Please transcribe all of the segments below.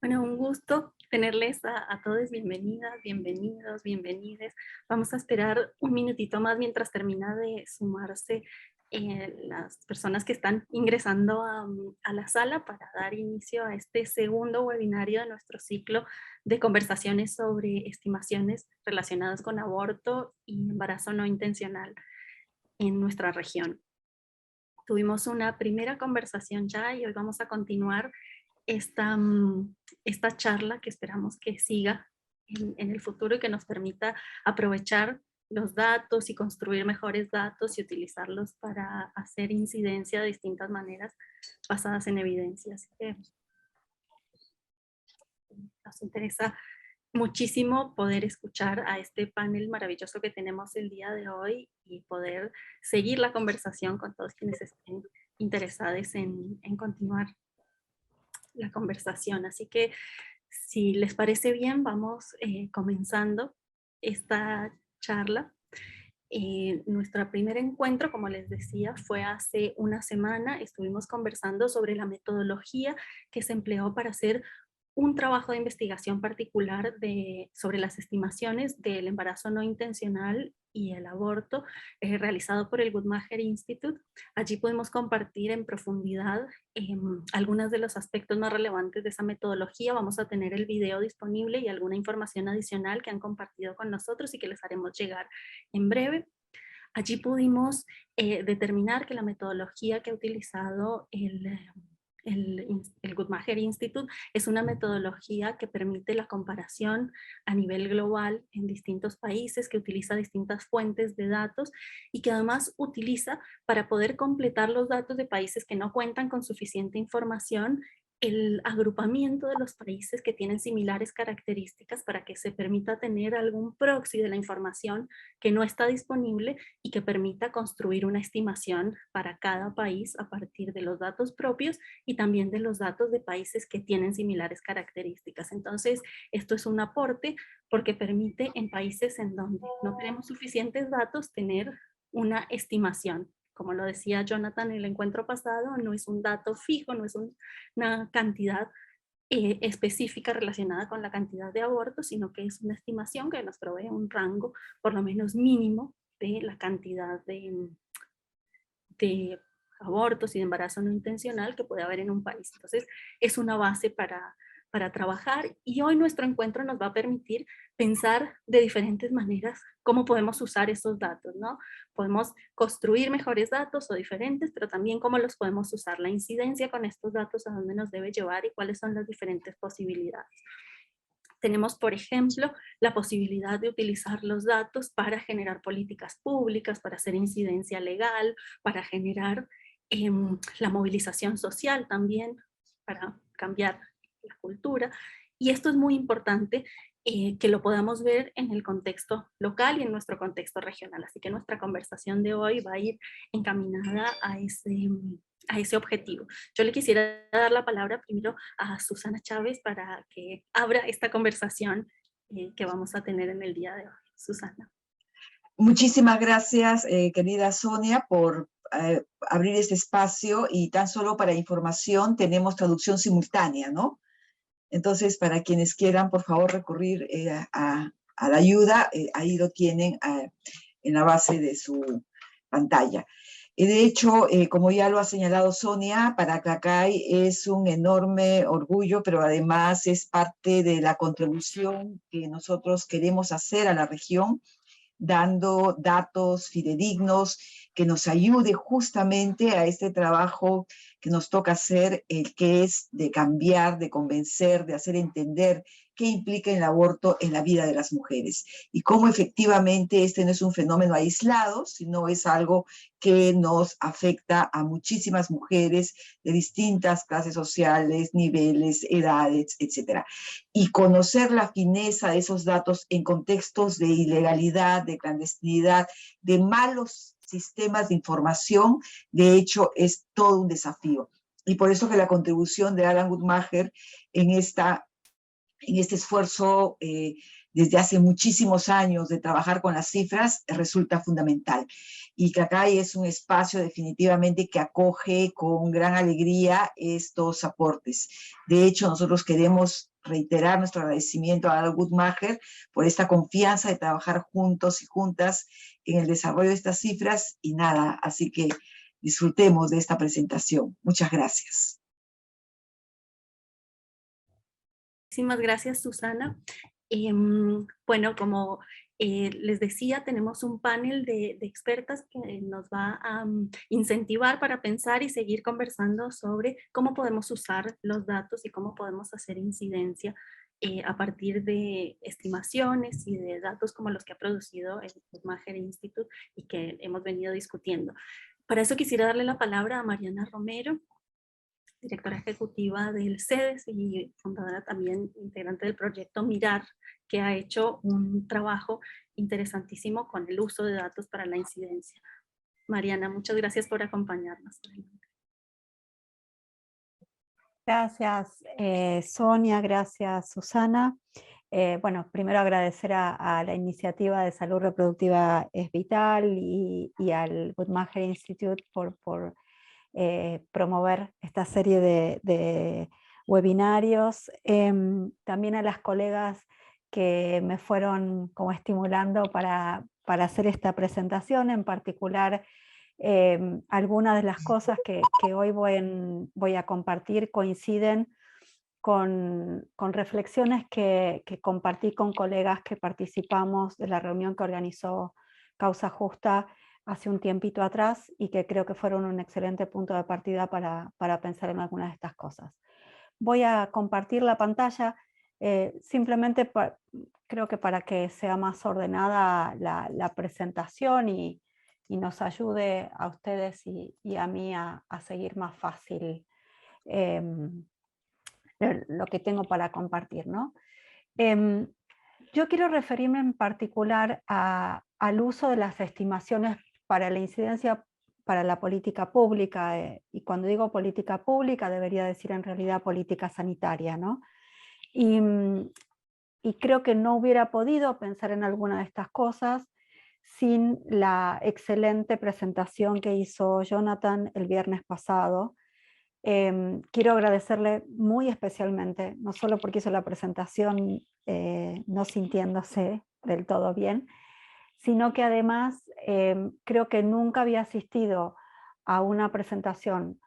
Bueno, un gusto tenerles a todos, bienvenidas, bienvenidos, bienvenides. Vamos a esperar un minutito más mientras termina de sumarse las personas que están ingresando a la sala para dar inicio a este segundo webinario de nuestro ciclo de conversaciones sobre estimaciones relacionadas con aborto y embarazo no intencional en nuestra región. Tuvimos una primera conversación ya y hoy vamos a continuar esta charla que esperamos que siga en el futuro y que nos permita aprovechar los datos y construir mejores datos y utilizarlos para hacer incidencia de distintas maneras basadas en evidencia. Así que nos interesa muchísimo poder escuchar a este panel maravilloso que tenemos el día de hoy y poder seguir la conversación con todos quienes estén interesados en continuar la conversación. Así que si les parece bien, vamos comenzando esta charla. Nuestro primer encuentro, como les decía, fue hace una semana. Estuvimos conversando sobre la metodología que se empleó para hacer un trabajo de investigación particular sobre las estimaciones del embarazo no intencional y el aborto realizado por el Guttmacher Institute. Allí pudimos compartir en profundidad algunos de los aspectos más relevantes de esa metodología. Vamos a tener el video disponible y alguna información adicional que han compartido con nosotros y que les haremos llegar en breve. Allí pudimos determinar que la metodología que ha utilizado el Guttmacher Institute es una metodología que permite la comparación a nivel global en distintos países, que utiliza distintas fuentes de datos y que además utiliza para poder completar los datos de países que no cuentan con suficiente información, el agrupamiento de los países que tienen similares características para que se permita tener algún proxy de la información que no está disponible y que permita construir una estimación para cada país a partir de los datos propios y también de los datos de países que tienen similares características. Entonces, esto es un aporte porque permite en países en donde no tenemos suficientes datos tener una estimación. Como lo decía Jonathan en el encuentro pasado, no es un dato fijo, no es una cantidad específica relacionada con la cantidad de abortos, sino que es una estimación que nos provee un rango por lo menos mínimo de la cantidad de abortos y de embarazo no intencional que puede haber en un país. Entonces, es una base para trabajar y hoy nuestro encuentro nos va a permitir pensar de diferentes maneras cómo podemos usar esos datos, ¿no? Podemos construir mejores datos o diferentes, pero también cómo los podemos usar, la incidencia con estos datos, a dónde nos debe llevar y cuáles son las diferentes posibilidades. Tenemos, por ejemplo, la posibilidad de utilizar los datos para generar políticas públicas, para hacer incidencia legal, para generar la movilización social también, para cambiar la cultura. Y esto es muy importante que lo podamos ver en el contexto local y en nuestro contexto regional. Así que nuestra conversación de hoy va a ir encaminada a ese objetivo. Yo le quisiera dar la palabra primero a Susana Chávez para que abra esta conversación que vamos a tener en el día de hoy. Susana. Muchísimas gracias, querida Sonia, por abrir este espacio y tan solo para información tenemos traducción simultánea, ¿no? Entonces, para quienes quieran, por favor, recurrir a la ayuda, ahí lo tienen en la base de su pantalla. De hecho, como ya lo ha señalado Sonia, para Cacay es un enorme orgullo, pero además es parte de la contribución que nosotros queremos hacer a la región, dando datos fidedignos que nos ayude justamente a este trabajo que nos toca hacer, el que es de cambiar, de convencer, de hacer entender qué implica el aborto en la vida de las mujeres y cómo efectivamente este no es un fenómeno aislado, sino es algo que nos afecta a muchísimas mujeres de distintas clases sociales, niveles, edades, etcétera. Y conocer la fineza de esos datos en contextos de ilegalidad, de clandestinidad, de malos sistemas de información, de hecho, es todo un desafío. Y por eso que la contribución de Alan Guttmacher en este esfuerzo desde hace muchísimos años de trabajar con las cifras resulta fundamental. Y CACAI es un espacio definitivamente que acoge con gran alegría estos aportes. De hecho, nosotros queremos reiterar nuestro agradecimiento a Adalbert Guttmacher por esta confianza de trabajar juntos y juntas en el desarrollo de estas cifras y nada, así que disfrutemos de esta presentación. Muchas gracias. Muchísimas gracias, Susana. Bueno, como les decía, tenemos un panel de expertas que nos va a incentivar para pensar y seguir conversando sobre cómo podemos usar los datos y cómo podemos hacer incidencia a partir de estimaciones y de datos como los que ha producido el Guttmacher Institute y que hemos venido discutiendo. Para eso quisiera darle la palabra a Mariana Romero, directora ejecutiva del CEDES y fundadora también, integrante del proyecto Mirar, que ha hecho un trabajo interesantísimo con el uso de datos para la incidencia. Mariana, muchas gracias por acompañarnos. Gracias, Sonia, gracias, Susana. Bueno, primero agradecer a la iniciativa de Salud Reproductiva es Vital y al Guttmacher Institute por promover esta serie de webinarios. También a las colegas que me fueron como estimulando para hacer esta presentación, en particular algunas de las cosas que hoy voy a compartir coinciden con reflexiones que compartí con colegas que participamos de la reunión que organizó Causa Justa hace un tiempito atrás y que creo que fueron un excelente punto de partida para pensar en algunas de estas cosas. Voy a compartir la pantalla simplemente creo que para que sea más ordenada la presentación y nos ayude a ustedes y a mí a seguir más fácil lo que tengo para compartir, ¿no? Yo quiero referirme en particular al uso de las estimaciones para la incidencia para la política pública, y cuando digo política pública debería decir en realidad política sanitaria, ¿no? Y creo que no hubiera podido pensar en alguna de estas cosas sin la excelente presentación que hizo Jonathan el viernes pasado. Quiero agradecerle muy especialmente, no solo porque hizo la presentación no sintiéndose del todo bien, sino que además creo que nunca había asistido a una presentación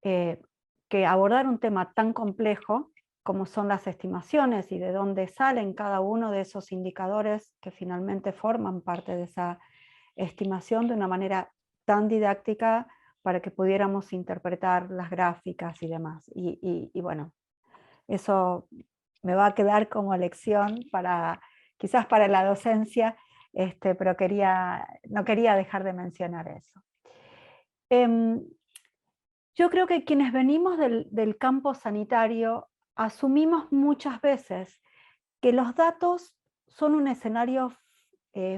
que abordara un tema tan complejo como son las estimaciones y de dónde salen cada uno de esos indicadores que finalmente forman parte de esa estimación de una manera tan didáctica para que pudiéramos interpretar las gráficas y demás. Y bueno, eso me va a quedar como lección quizás para la docencia, pero no quería dejar de mencionar eso. Yo creo que quienes venimos del campo sanitario asumimos muchas veces que los datos son un escenario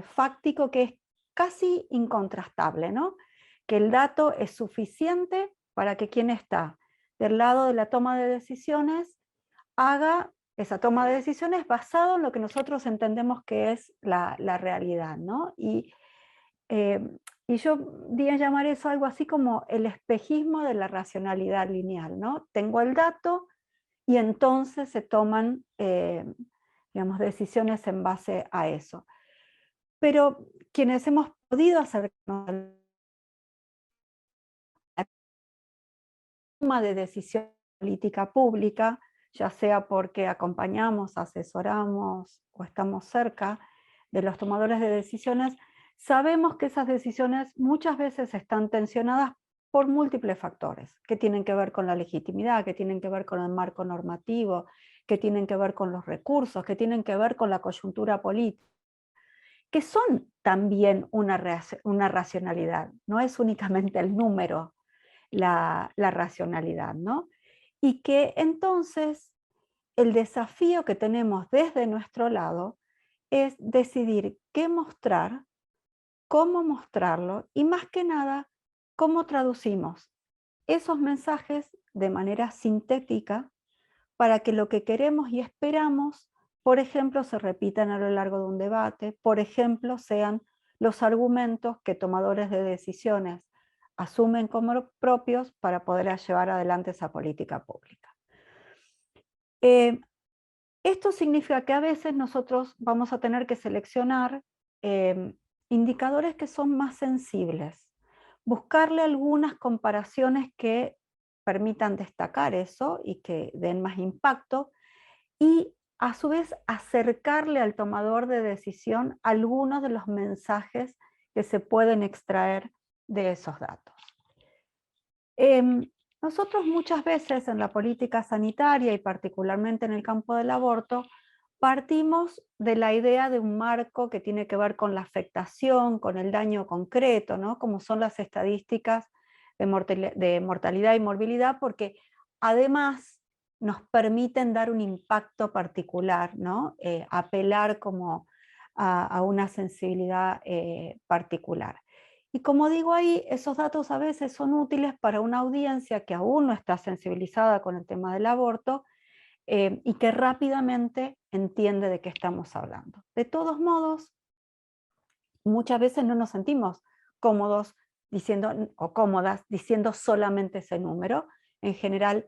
fáctico que es casi incontrastable, ¿no? Que el dato es suficiente para que quien está del lado de la toma de decisiones haga esa toma de decisiones basado en lo que nosotros entendemos que es la realidad, ¿no? Y yo diría llamar eso algo así como el espejismo de la racionalidad lineal, ¿no? Tengo el dato y entonces se toman digamos, decisiones en base a eso. Pero quienes hemos podido acercarnos a la toma de decisión política pública, ya sea porque acompañamos, asesoramos o estamos cerca de los tomadores de decisiones, sabemos que esas decisiones muchas veces están tensionadas por múltiples factores, que tienen que ver con la legitimidad, que tienen que ver con el marco normativo, que tienen que ver con los recursos, que tienen que ver con la coyuntura política, que son también una racionalidad, no es únicamente el número la racionalidad, ¿no? Y que entonces el desafío que tenemos desde nuestro lado es decidir qué mostrar, cómo mostrarlo y más que nada, cómo traducimos esos mensajes de manera sintética para que lo que queremos y esperamos por ejemplo, se repitan a lo largo de un debate, por ejemplo, sean los argumentos que tomadores de decisiones asumen como propios para poder llevar adelante esa política pública. Esto significa que a veces nosotros vamos a tener que seleccionar indicadores que son más sensibles, buscarle algunas comparaciones que permitan destacar eso y que den más impacto, y a su vez acercarle al tomador de decisión algunos de los mensajes que se pueden extraer de esos datos. Nosotros muchas veces en la política sanitaria y particularmente en el campo del aborto, partimos de la idea de un marco que tiene que ver con la afectación, con el daño concreto, ¿no? Como son las estadísticas de mortalidad y morbilidad, porque además nos permiten dar un impacto particular, ¿no? Apelar como a una sensibilidad particular. Y como digo ahí, esos datos a veces son útiles para una audiencia que aún no está sensibilizada con el tema del aborto y que rápidamente entiende de qué estamos hablando. De todos modos, muchas veces no nos sentimos cómodos diciendo, o cómodas diciendo solamente ese número. En general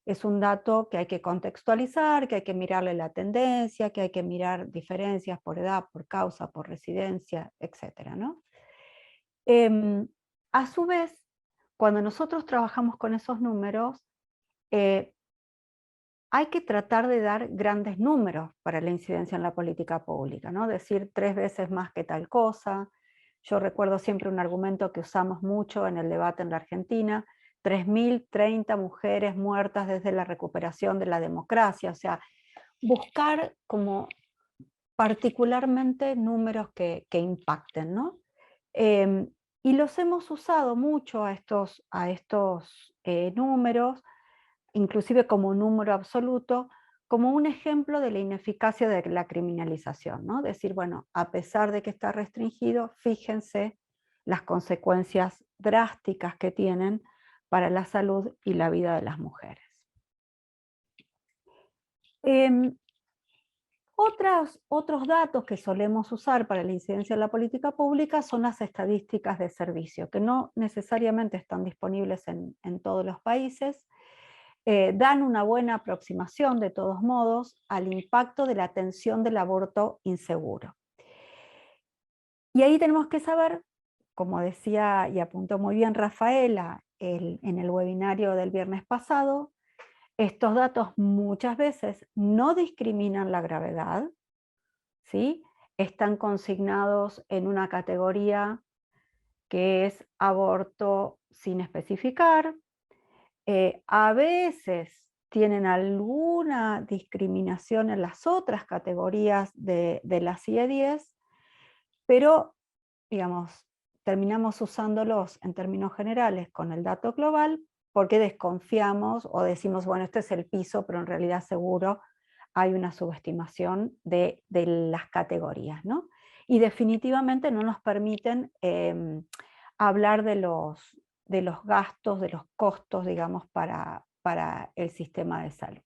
es un dato que hay que contextualizar, que hay que mirarle la tendencia, que hay que mirar diferencias por edad, por causa, por residencia, etc., ¿no? A su vez, cuando nosotros trabajamos con esos números, hay que tratar de dar grandes números para la incidencia en la política pública, ¿no? Decir 3 veces más que tal cosa. Yo recuerdo siempre un argumento que usamos mucho en el debate en la Argentina: 3.030 mujeres muertas desde la recuperación de la democracia. O sea, buscar como particularmente números que impacten, ¿no? Y los hemos usado mucho a estos números, inclusive como número absoluto, como un ejemplo de la ineficacia de la criminalización, ¿no? Decir, bueno, a pesar de que está restringido, fíjense las consecuencias drásticas que tienen para la salud y la vida de las mujeres. Otros datos que solemos usar para la incidencia en la política pública son las estadísticas de servicio, que no necesariamente están disponibles en todos los países. Dan una buena aproximación, de todos modos, al impacto de la atención del aborto inseguro. Y ahí tenemos que saber, como decía y apuntó muy bien Rafaela en el webinario del viernes pasado, estos datos muchas veces no discriminan la gravedad, ¿sí? Están consignados en una categoría que es aborto sin especificar. A veces tienen alguna discriminación en las otras categorías de la CIE-10, pero, digamos, terminamos usándolos en términos generales con el dato global porque desconfiamos o decimos, bueno, este es el piso, pero en realidad seguro hay una subestimación de las categorías, ¿no? Y definitivamente no nos permiten hablar de los gastos, de los costos, digamos, para el sistema de salud.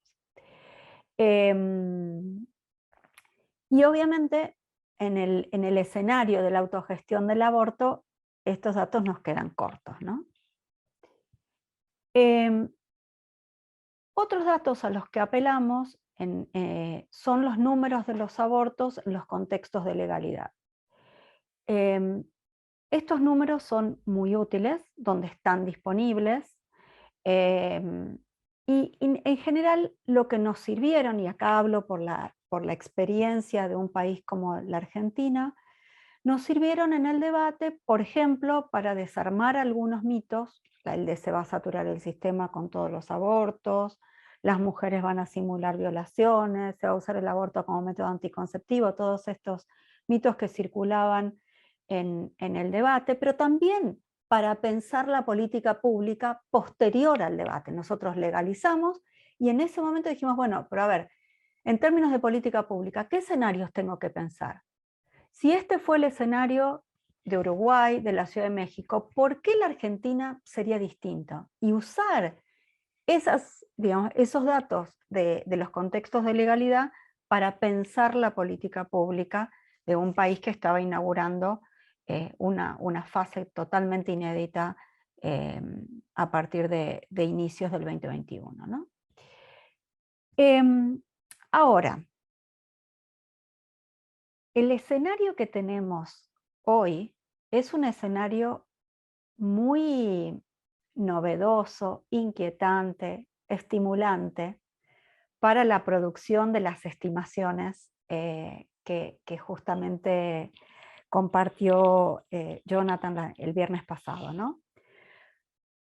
Y obviamente en el escenario de la autogestión del aborto, estos datos nos quedan cortos, ¿no? Otros datos a los que apelamos son los números de los abortos en los contextos de legalidad. Estos números son muy útiles, donde están disponibles, y en general lo que nos sirvieron, y acá hablo por la experiencia de un país como la Argentina, nos sirvieron en el debate, por ejemplo, para desarmar algunos mitos, el de se va a saturar el sistema con todos los abortos, las mujeres van a simular violaciones, se va a usar el aborto como método anticonceptivo, todos estos mitos que circulaban en el debate, pero también para pensar la política pública posterior al debate. Nosotros legalizamos y en ese momento dijimos, bueno, pero a ver, en términos de política pública, ¿qué escenarios tengo que pensar? Si este fue el escenario de Uruguay, de la Ciudad de México, ¿por qué la Argentina sería distinto? Y usar esos datos de los contextos de legalidad para pensar la política pública de un país que estaba inaugurando una fase totalmente inédita a partir de inicios del 2021, ¿no? Ahora, el escenario que tenemos hoy es un escenario muy novedoso, inquietante, estimulante para la producción de las estimaciones que justamente compartió Jonathan el viernes pasado, ¿no?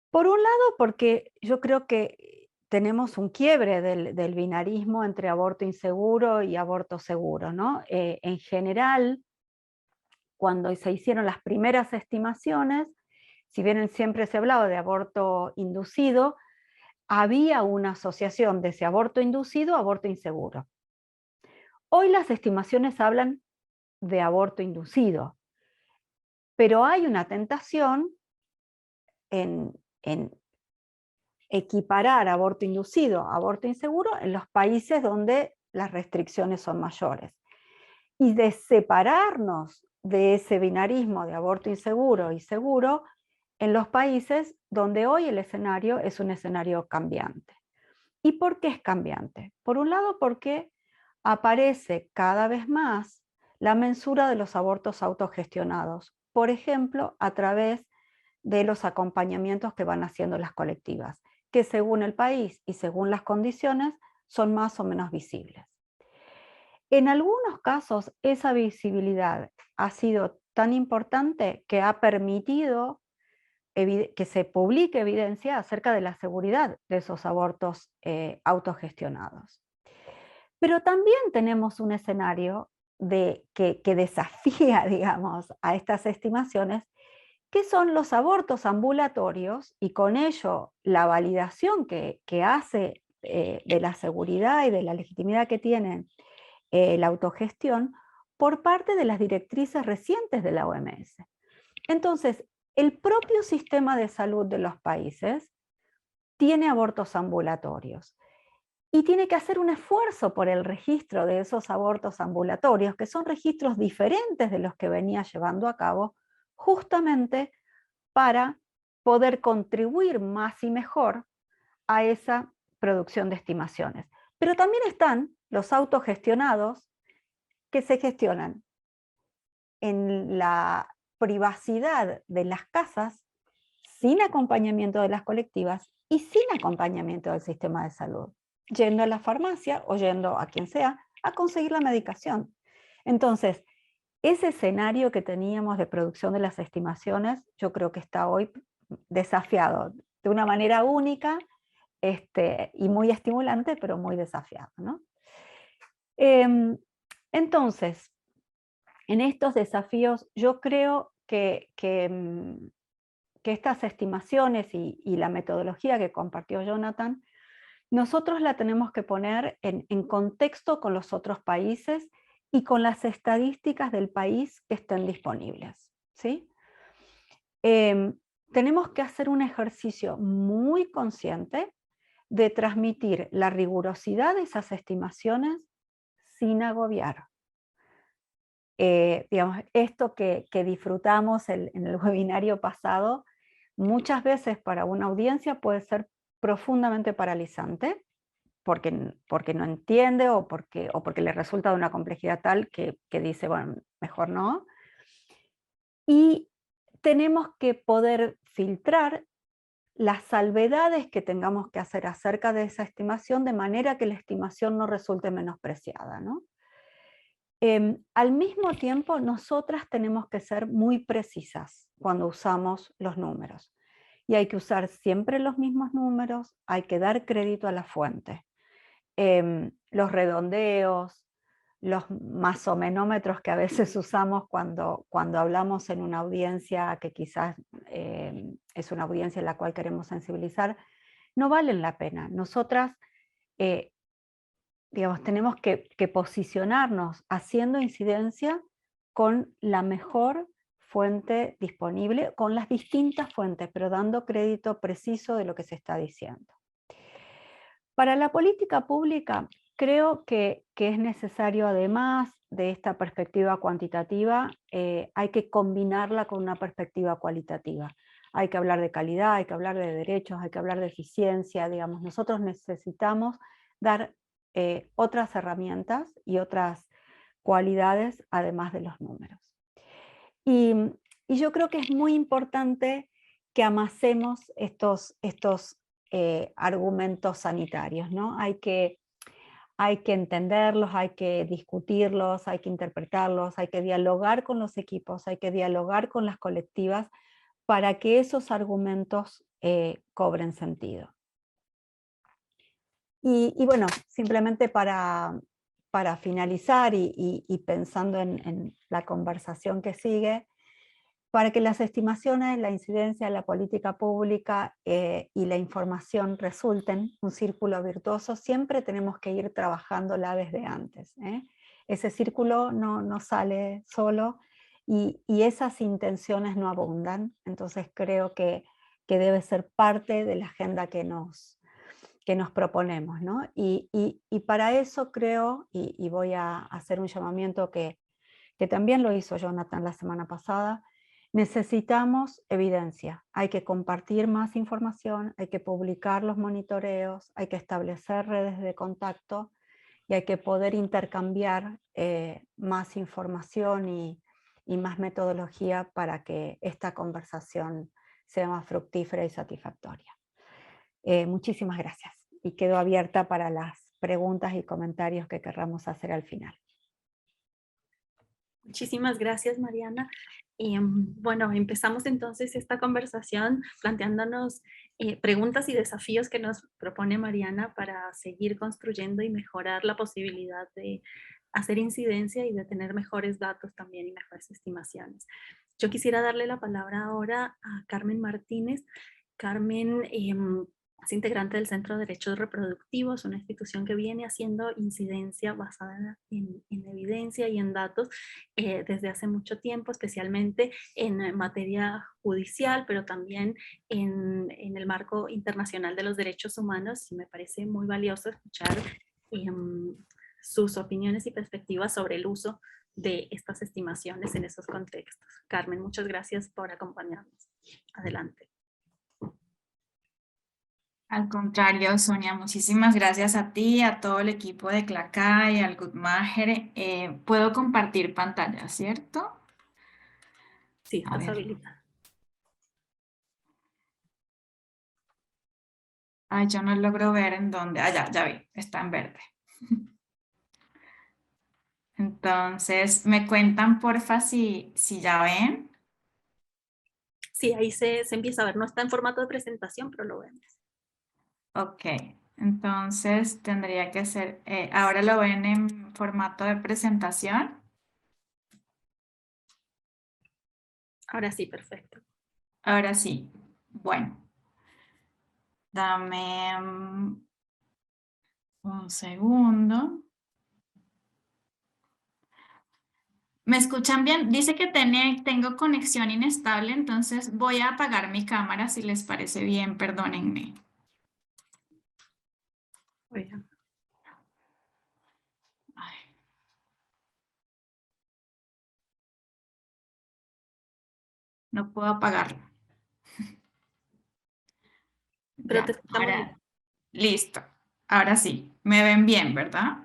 Por un lado, porque yo creo que tenemos un quiebre del binarismo entre aborto inseguro y aborto seguro, ¿no? En general, cuando se hicieron las primeras estimaciones, si bien siempre se hablaba de aborto inducido, había una asociación de ese aborto inducido a aborto inseguro. Hoy las estimaciones hablan de aborto inducido, pero hay una tentación en equiparar aborto inducido a aborto inseguro en los países donde las restricciones son mayores. Y de separarnos de ese binarismo de aborto inseguro y seguro en los países donde hoy el escenario es un escenario cambiante. ¿Y por qué es cambiante? Por un lado, porque aparece cada vez más la mensura de los abortos autogestionados, por ejemplo, a través de los acompañamientos que van haciendo las colectivas, que según el país y según las condiciones son más o menos visibles. En algunos casos, esa visibilidad ha sido tan importante que ha permitido que se publique evidencia acerca de la seguridad de esos abortos autogestionados. Pero también tenemos un escenario que desafía, digamos, a estas estimaciones, que son los abortos ambulatorios y con ello la validación que hace de la seguridad y de la legitimidad que tiene la autogestión por parte de las directrices recientes de la OMS. Entonces, el propio sistema de salud de los países tiene abortos ambulatorios y tiene que hacer un esfuerzo por el registro de esos abortos ambulatorios, que son registros diferentes de los que venía llevando a cabo, justamente para poder contribuir más y mejor a esa producción de estimaciones. Pero también están los autogestionados que se gestionan en la privacidad de las casas, sin acompañamiento de las colectivas y sin acompañamiento del sistema de salud, yendo a la farmacia o yendo a quien sea a conseguir la medicación. Entonces, ese escenario que teníamos de producción de las estimaciones, yo creo que está hoy desafiado de una manera única y muy estimulante, pero muy desafiado, ¿no? Entonces, en estos desafíos, yo creo que estas estimaciones y la metodología que compartió Jonathan, nosotros la tenemos que poner en contexto con los otros países y con las estadísticas del país que estén disponibles, ¿sí? Tenemos que hacer un ejercicio muy consciente de transmitir la rigurosidad de esas estimaciones sin agobiar. Digamos, esto que disfrutamos en el webinario pasado, muchas veces para una audiencia puede ser profundamente paralizante, porque no entiende o porque le resulta de una complejidad tal que dice, bueno, mejor no. Y tenemos que poder filtrar las salvedades que tengamos que hacer acerca de esa estimación de manera que la estimación no resulte menospreciada, ¿no? Al mismo tiempo, nosotras tenemos que ser muy precisas cuando usamos los números. Y hay que usar siempre los mismos números, hay que dar crédito a la fuente. Los redondeos, los masomenómetros que a veces usamos cuando hablamos en una audiencia que quizás es una audiencia en la cual queremos sensibilizar, no valen la pena. Nosotras digamos, tenemos que posicionarnos haciendo incidencia con la mejor fuente disponible, con las distintas fuentes, pero dando crédito preciso de lo que se está diciendo. Para la política pública, creo que es necesario, además de esta perspectiva cuantitativa, hay que combinarla con una perspectiva cualitativa. Hay que hablar de calidad, hay que hablar de derechos, hay que hablar de eficiencia, digamos. Nosotros necesitamos dar otras herramientas y otras cualidades además de los números. Y yo creo que es muy importante que amasemos estos argumentos sanitarios, ¿no? Hay que entenderlos, hay que discutirlos, hay que interpretarlos, hay que dialogar con los equipos, hay que dialogar con las colectivas para que esos argumentos cobren sentido. Y bueno, simplemente para finalizar y pensando en la conversación que sigue, para que las estimaciones, la incidencia de la política pública y la información resulten un círculo virtuoso, siempre tenemos que ir trabajándola desde antes. Ese círculo no sale solo y esas intenciones no abundan, entonces creo que debe ser parte de la agenda que nos proponemos, ¿no? Y para eso creo, y voy a hacer un llamamiento que también lo hizo Jonathan la semana pasada, necesitamos evidencia. Hay que compartir más información, hay que publicar los monitoreos, hay que establecer redes de contacto y hay que poder intercambiar más información y más metodología para que esta conversación sea más fructífera y satisfactoria. Muchísimas gracias y quedo abierta para las preguntas y comentarios que querramos hacer al final. Muchísimas gracias, Mariana. Bueno, empezamos entonces esta conversación planteándonos preguntas y desafíos que nos propone Mariana para seguir construyendo y mejorar la posibilidad de hacer incidencia y de tener mejores datos también y mejores estimaciones. Yo quisiera darle la palabra ahora a Carmen Martínez. Carmen es integrante del Centro de Derechos Reproductivos, una institución que viene haciendo incidencia basada en evidencia y en datos desde hace mucho tiempo, especialmente en materia judicial, pero también en el marco internacional de los derechos humanos, y me parece muy valioso escuchar sus opiniones y perspectivas sobre el uso de estas estimaciones en esos contextos. Carmen, muchas gracias por acompañarnos. Adelante. Al contrario, Sonia, muchísimas gracias a ti, a todo el equipo de CLACAI, al Guttmacher. Puedo compartir pantalla, ¿cierto? Sí, estás habilitada. Ay, yo no logro ver en dónde. Ah, ya vi, está en verde. Entonces, ¿me cuentan porfa si ya ven? Sí, ahí se empieza a ver. No está en formato de presentación, pero lo vemos. Ok, entonces tendría que ser, ahora lo ven en formato de presentación. Ahora sí, perfecto. Ahora sí, bueno. Dame un segundo. ¿Me escuchan bien? Dice que tengo conexión inestable, entonces voy a apagar mi cámara si les parece bien, perdónenme. Oigan. Ay. No puedo apagarlo. Pero Ya, te escuchamos bien. Listo. Ahora sí, me ven bien, ¿verdad?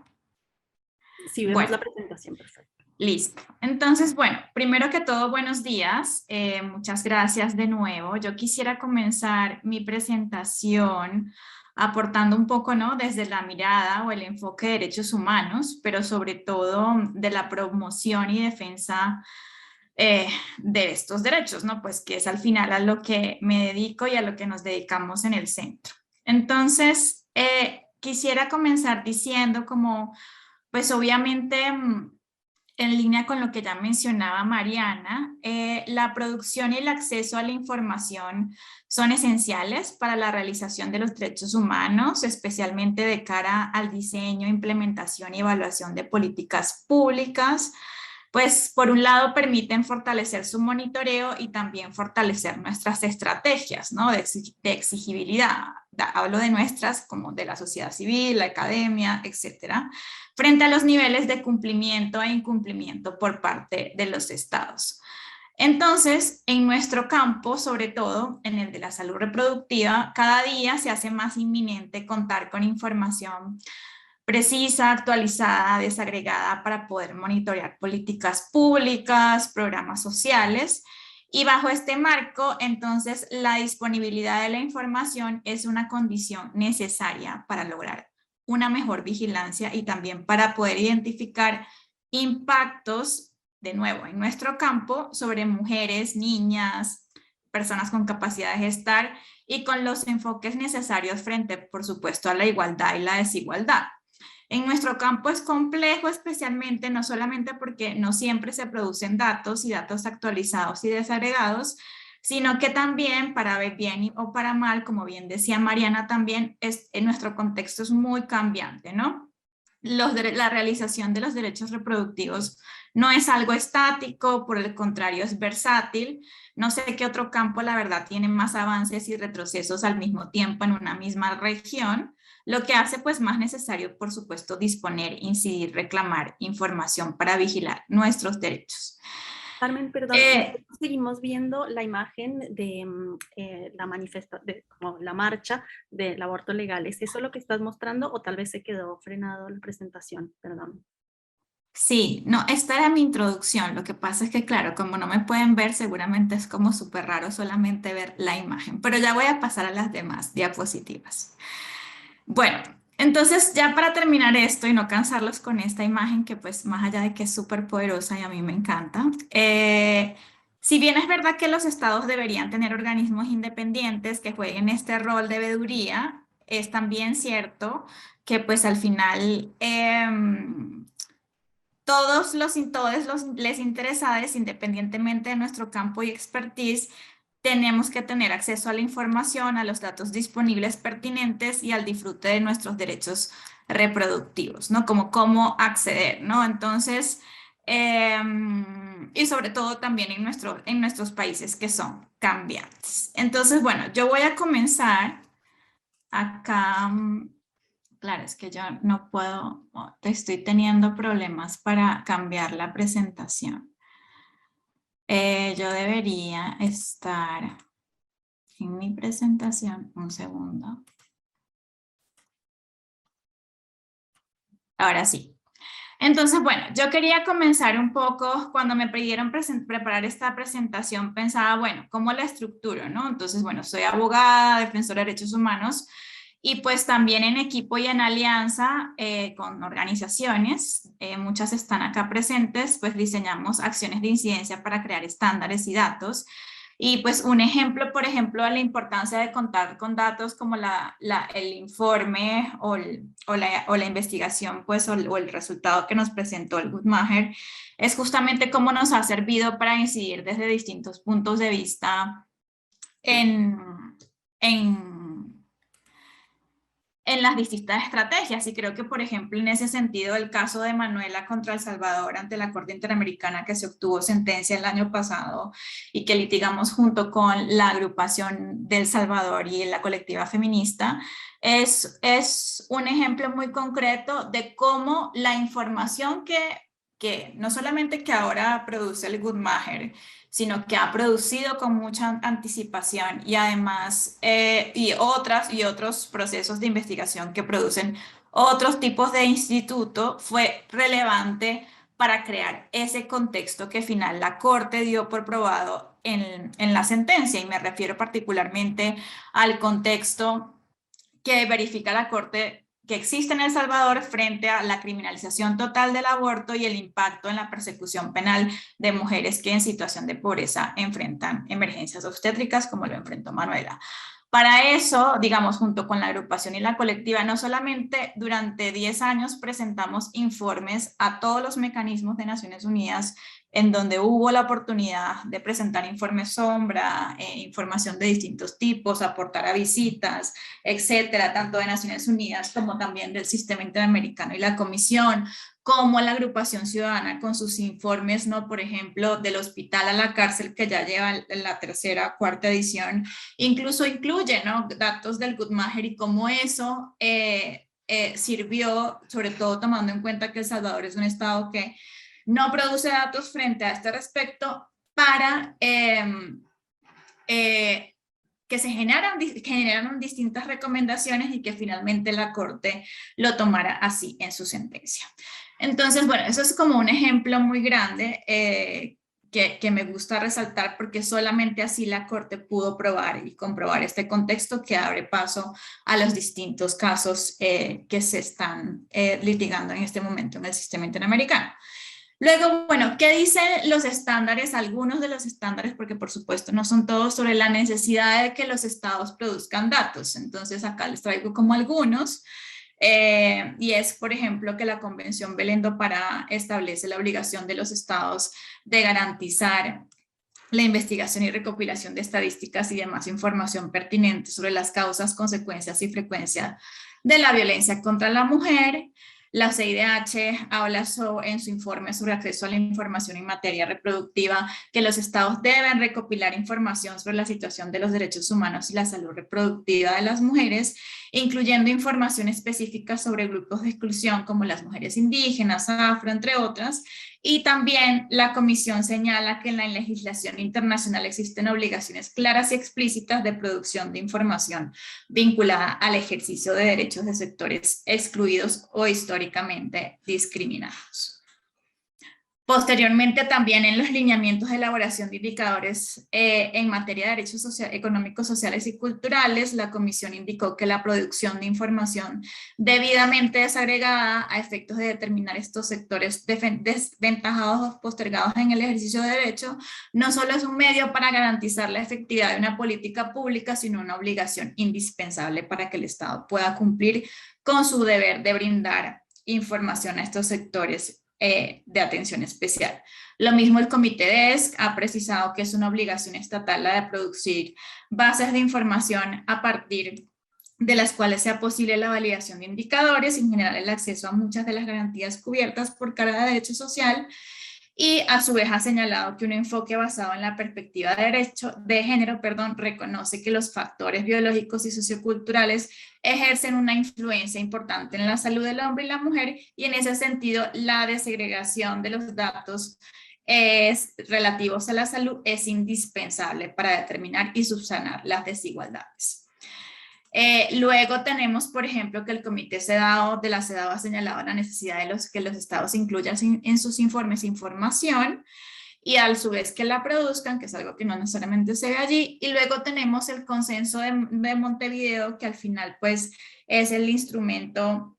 Sí, vemos la presentación, perfecto. Listo. Entonces, bueno, primero que todo, buenos días. Muchas gracias de nuevo. Yo quisiera comenzar mi presentación aportando un poco, ¿no? Desde la mirada o el enfoque de derechos humanos, pero sobre todo de la promoción y defensa de estos derechos, ¿no? Pues que es al final a lo que me dedico y a lo que nos dedicamos en el centro. Entonces, quisiera comenzar diciendo como, pues obviamente en línea con lo que ya mencionaba Mariana, la producción y el acceso a la información son esenciales para la realización de los derechos humanos, especialmente de cara al diseño, implementación y evaluación de políticas públicas, pues por un lado permiten fortalecer su monitoreo y también fortalecer nuestras estrategias, ¿no? de exigibilidad. Hablo de nuestras, como de la sociedad civil, la academia, etcétera, frente a los niveles de cumplimiento e incumplimiento por parte de los estados. Entonces, en nuestro campo, sobre todo en el de la salud reproductiva, cada día se hace más inminente contar con información precisa, actualizada, desagregada para poder monitorear políticas públicas, programas sociales. Y bajo este marco, entonces, la disponibilidad de la información es una condición necesaria para lograr una mejor vigilancia y también para poder identificar impactos, de nuevo, en nuestro campo, sobre mujeres, niñas, personas con capacidad de gestar y con los enfoques necesarios frente, por supuesto, a la igualdad y la desigualdad. En nuestro campo es complejo, especialmente no solamente porque no siempre se producen datos y datos actualizados y desagregados, sino que también, para bien o para mal, como bien decía Mariana también, en nuestro contexto es muy cambiante, ¿no? La realización de los derechos reproductivos no es algo estático, por el contrario es versátil. No sé qué otro campo, la verdad, tiene más avances y retrocesos al mismo tiempo en una misma región, lo que hace pues más necesario, por supuesto, disponer, incidir, reclamar información para vigilar nuestros derechos. Carmen, perdón, seguimos viendo la imagen de como la marcha del aborto legal. ¿Es eso lo que estás mostrando o tal vez se quedó frenado la presentación? Perdón. Sí, no, esta era mi introducción. Lo que pasa es que, claro, como no me pueden ver, seguramente es como súper raro solamente ver la imagen, pero ya voy a pasar a las demás diapositivas. Bueno, entonces ya para terminar esto y no cansarlos con esta imagen que pues más allá de que es súper poderosa y a mí me encanta, si bien es verdad que los estados deberían tener organismos independientes que jueguen este rol de veeduría, es también cierto que pues al final todos los les interesados, independientemente de nuestro campo y expertise, tenemos que tener acceso a la información, a los datos disponibles pertinentes y al disfrute de nuestros derechos reproductivos, ¿no? Como cómo acceder, ¿no? Entonces, y sobre todo también en nuestros países que son cambiantes. Entonces, bueno, yo voy a comenzar acá. Claro, es que yo no puedo, estoy teniendo problemas para cambiar la presentación. Yo debería estar en mi presentación, un segundo. Ahora sí. Entonces, bueno, yo quería comenzar un poco, cuando me pidieron preparar esta presentación, pensaba, bueno, ¿cómo la estructuro, no? Entonces, bueno, soy abogada, defensora de derechos humanos, y pues también en equipo y en alianza con organizaciones, muchas están acá presentes, pues diseñamos acciones de incidencia para crear estándares y datos. Y pues un ejemplo, por ejemplo, de la importancia de contar con datos como el informe o la investigación, pues, o el resultado que nos presentó el Guttmacher, es justamente cómo nos ha servido para incidir desde distintos puntos de vista en las distintas estrategias. Y creo que, por ejemplo, en ese sentido, el caso de Manuela contra El Salvador ante la Corte Interamericana, que se obtuvo sentencia el año pasado y que litigamos junto con la agrupación del Salvador y la colectiva feminista, es un ejemplo muy concreto de cómo la información que no solamente que ahora produce el Guttmacher, sino que ha producido con mucha anticipación y además y otros procesos de investigación que producen otros tipos de instituto, fue relevante para crear ese contexto que al final la Corte dio por probado en la sentencia, y me refiero particularmente al contexto que verifica la Corte que existe en El Salvador frente a la criminalización total del aborto y el impacto en la persecución penal de mujeres que en situación de pobreza enfrentan emergencias obstétricas, como lo enfrentó Manuela. Para eso, digamos, junto con la agrupación y la colectiva, no solamente durante 10 años presentamos informes a todos los mecanismos de Naciones Unidas en donde hubo la oportunidad de presentar informes sombra, información de distintos tipos, aportar a visitas, etcétera, tanto de Naciones Unidas como también del Sistema Interamericano y la Comisión, como la agrupación ciudadana con sus informes, ¿no? Por ejemplo, del hospital a la cárcel, que ya lleva la tercera, cuarta edición, incluso incluye, ¿no?, datos del Guttmacher y cómo eso sirvió, sobre todo tomando en cuenta que El Salvador es un estado que no produce datos frente a este respecto, para que se generaron distintas recomendaciones y que finalmente la Corte lo tomara así en su sentencia. Entonces, bueno, eso es como un ejemplo muy grande que me gusta resaltar, porque solamente así la Corte pudo probar y comprobar este contexto que abre paso a los distintos casos que se están litigando en este momento en el sistema interamericano. Luego, bueno, ¿qué dicen los estándares? Algunos de los estándares, porque por supuesto no son todos, sobre la necesidad de que los estados produzcan datos. Entonces acá les traigo como algunos. Y es, por ejemplo, que la Convención Belém do Pará establece la obligación de los estados de garantizar la investigación y recopilación de estadísticas y demás información pertinente sobre las causas, consecuencias y frecuencia de la violencia contra la mujer. La CIDH habla en su informe sobre acceso a la información en materia reproductiva que los estados deben recopilar información sobre la situación de los derechos humanos y la salud reproductiva de las mujeres, incluyendo información específica sobre grupos de exclusión como las mujeres indígenas, afro, entre otras. Y también la Comisión señala que en la legislación internacional existen obligaciones claras y explícitas de producción de información vinculada al ejercicio de derechos de sectores excluidos o históricamente discriminados. Posteriormente, también en los lineamientos de elaboración de indicadores en materia de derechos económicos, sociales y culturales, la Comisión indicó que la producción de información debidamente desagregada a efectos de determinar estos sectores desventajados o postergados en el ejercicio de derecho no solo es un medio para garantizar la efectividad de una política pública, sino una obligación indispensable para que el Estado pueda cumplir con su deber de brindar información a estos sectores de atención especial. Lo mismo el Comité DESC ha precisado que es una obligación estatal la de producir bases de información a partir de las cuales sea posible la validación de indicadores y en general el acceso a muchas de las garantías cubiertas por cada derecho social. Y a su vez ha señalado que un enfoque basado en la perspectiva de género, reconoce que los factores biológicos y socioculturales ejercen una influencia importante en la salud del hombre y la mujer, y en ese sentido la desegregación de los datos relativos a la salud es indispensable para determinar y subsanar las desigualdades. Luego tenemos, por ejemplo, que el Comité de la CEDAW ha señalado la necesidad de que los estados incluyan en sus informes información y a su vez que la produzcan, que es algo que no necesariamente se ve allí. Y luego tenemos el Consenso de Montevideo, que al final pues es el instrumento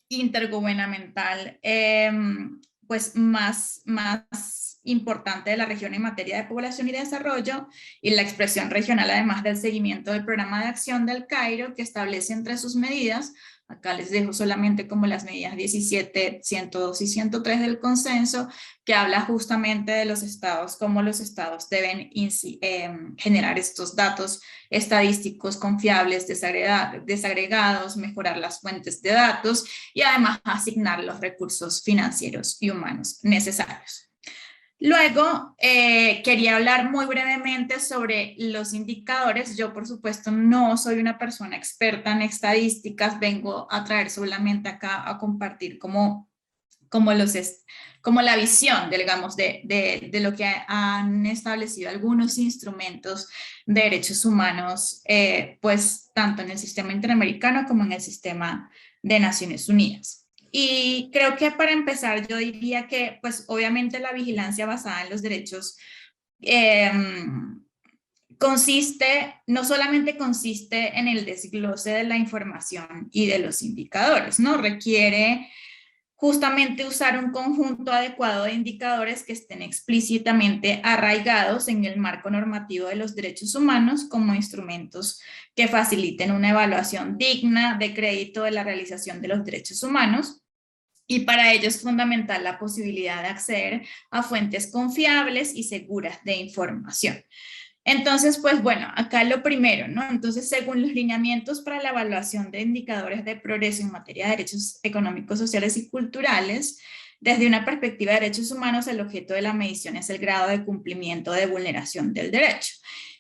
intergubernamental pues más importante de la región en materia de población y desarrollo, y la expresión regional, además del seguimiento del programa de acción del Cairo, que establece entre sus medidas, acá les dejo solamente como las medidas 17, 102 y 103 del consenso, que habla justamente de los estados, cómo los estados deben generar estos datos estadísticos confiables, desagregados, mejorar las fuentes de datos y además asignar los recursos financieros y humanos necesarios. Luego, quería hablar muy brevemente sobre los indicadores. Yo, por supuesto, no soy una persona experta en estadísticas, vengo a traer solamente acá a compartir como la visión, digamos, de lo que han establecido algunos instrumentos de derechos humanos, pues tanto en el sistema interamericano como en el sistema de Naciones Unidas. Y creo que para empezar yo diría que pues obviamente la vigilancia basada en los derechos no solamente consiste en el desglose de la información y de los indicadores, ¿no? Requiere justamente usar un conjunto adecuado de indicadores que estén explícitamente arraigados en el marco normativo de los derechos humanos como instrumentos que faciliten una evaluación digna de crédito de la realización de los derechos humanos. Y para ello es fundamental la posibilidad de acceder a fuentes confiables y seguras de información. Entonces, pues bueno, acá lo primero, ¿no? Entonces, según los lineamientos para la evaluación de indicadores de progreso en materia de derechos económicos, sociales y culturales, Desde una perspectiva de derechos humanos, el objeto de la medición es el grado de cumplimiento de vulneración del derecho.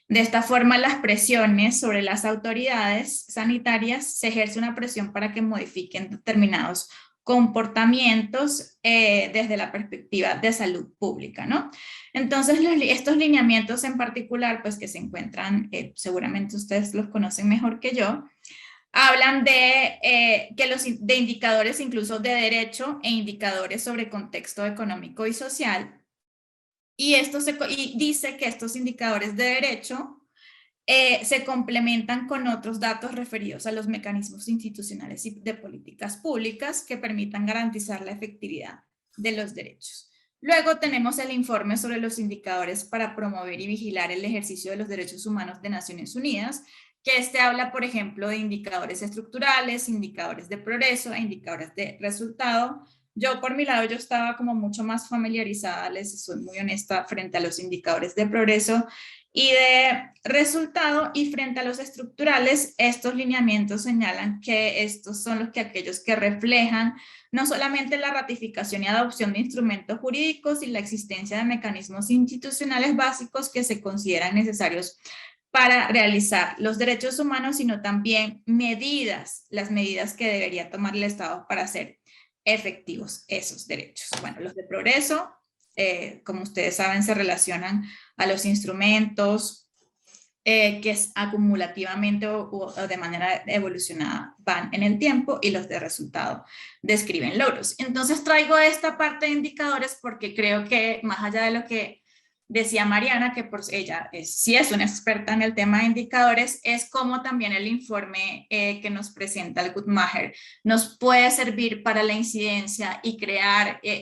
De esta forma, las presiones sobre las autoridades sanitarias se ejerce una presión para que modifiquen determinados comportamientos desde la perspectiva de salud pública, ¿no? Entonces, estos lineamientos en particular, pues que se encuentran, seguramente ustedes los conocen mejor que yo, hablan de indicadores incluso de derecho e indicadores sobre contexto económico y social. Y dice que estos indicadores de derecho se complementan con otros datos referidos a los mecanismos institucionales y de políticas públicas que permitan garantizar la efectividad de los derechos. Luego tenemos el informe sobre los indicadores para promover y vigilar el ejercicio de los derechos humanos de Naciones Unidas, que habla, por ejemplo, de indicadores estructurales, indicadores de progreso e indicadores de resultado. Yo, por mi lado, yo estaba como mucho más familiarizada, les soy muy honesta, frente a los indicadores de progreso y de resultado, y frente a los estructurales, estos lineamientos señalan que estos son aquellos que reflejan no solamente la ratificación y adopción de instrumentos jurídicos y la existencia de mecanismos institucionales básicos que se consideran necesarios para realizar los derechos humanos, sino también las medidas que debería tomar el Estado para hacer efectivos esos derechos. Bueno, los de progreso, como ustedes saben, se relacionan a los instrumentos que acumulativamente o de manera evolucionada van en el tiempo, y los de resultado describen logros. Entonces traigo esta parte de indicadores porque creo que más allá de lo que decía Mariana, que por ella sí es una experta en el tema de indicadores, es como también el informe que nos presenta el Guttmacher nos puede servir para la incidencia y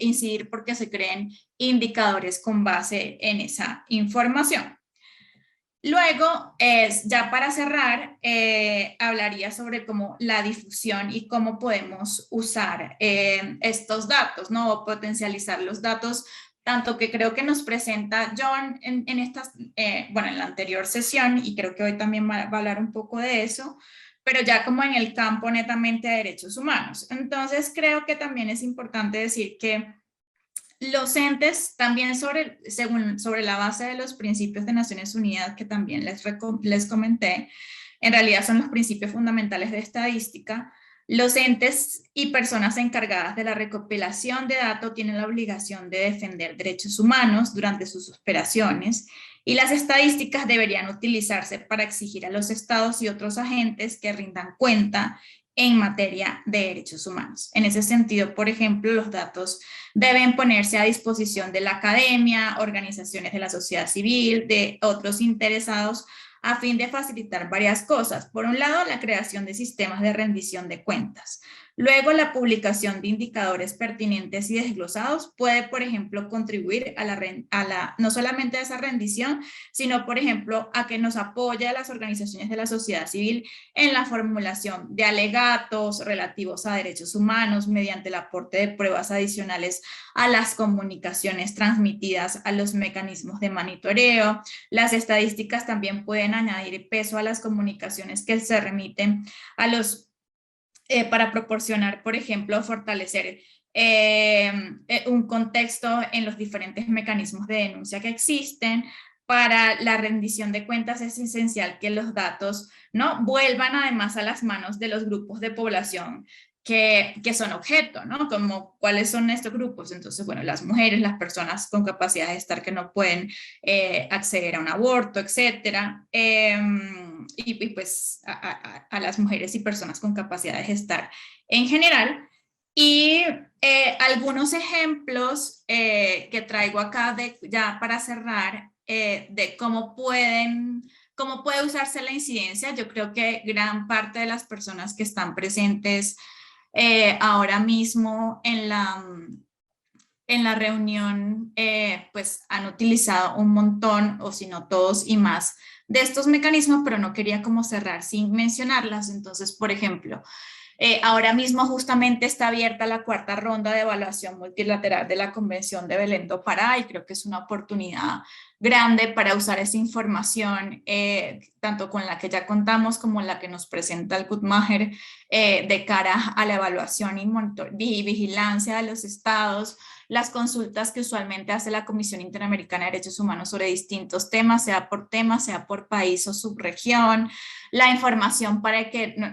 incidir porque se creen indicadores con base en esa información. Luego, ya para cerrar, hablaría sobre cómo la difusión y cómo podemos usar estos datos, ¿no? O potencializar los datos, tanto que creo que nos presenta John en la anterior sesión, y creo que hoy también va a hablar un poco de eso, pero ya como en el campo netamente de derechos humanos. Entonces, creo que también es importante decir que los entes también sobre la base de los principios de Naciones Unidas, que también les comenté, en realidad son los principios fundamentales de estadística. Los entes y personas encargadas de la recopilación de datos tienen la obligación de defender derechos humanos durante sus operaciones, y las estadísticas deberían utilizarse para exigir a los estados y otros agentes que rindan cuenta en materia de derechos humanos. En ese sentido, por ejemplo, los datos deben ponerse a disposición de la academia, organizaciones de la sociedad civil, de otros interesados, a fin de facilitar varias cosas. Por un lado, la creación de sistemas de rendición de cuentas. Luego, la publicación de indicadores pertinentes y desglosados puede, por ejemplo, contribuir no solamente a esa rendición, sino, por ejemplo, a que nos apoye a las organizaciones de la sociedad civil en la formulación de alegatos relativos a derechos humanos mediante el aporte de pruebas adicionales a las comunicaciones transmitidas a los mecanismos de monitoreo. Las estadísticas también pueden añadir peso a las comunicaciones que se remiten a los para proporcionar, por ejemplo, fortalecer un contexto en los diferentes mecanismos de denuncia que existen. Para la rendición de cuentas es esencial que los datos no vuelvan además a las manos de los grupos de población que son objeto, ¿no? Como cuáles son estos grupos. Entonces, bueno, las mujeres, las personas con capacidad de gestar que no pueden acceder a un aborto, etcétera. Y pues a las mujeres y personas con capacidad de gestar en general. Y algunos ejemplos que traigo acá ya para cerrar de cómo puede usarse la incidencia. Yo creo que gran parte de las personas que están presentes ahora mismo en la reunión pues han utilizado un montón, o si no todos y más, de estos mecanismos, pero no quería como cerrar sin mencionarlas. Entonces, por ejemplo, Ahora mismo justamente está abierta la 4ª ronda de evaluación multilateral de la Convención de Belém do Pará y creo que es una oportunidad grande para usar esa información, tanto con la que ya contamos como la que nos presenta el Guttmacher, de cara a la evaluación y vigilancia de los estados, las consultas que usualmente hace la Comisión Interamericana de Derechos Humanos sobre distintos temas, sea por país o subregión, la información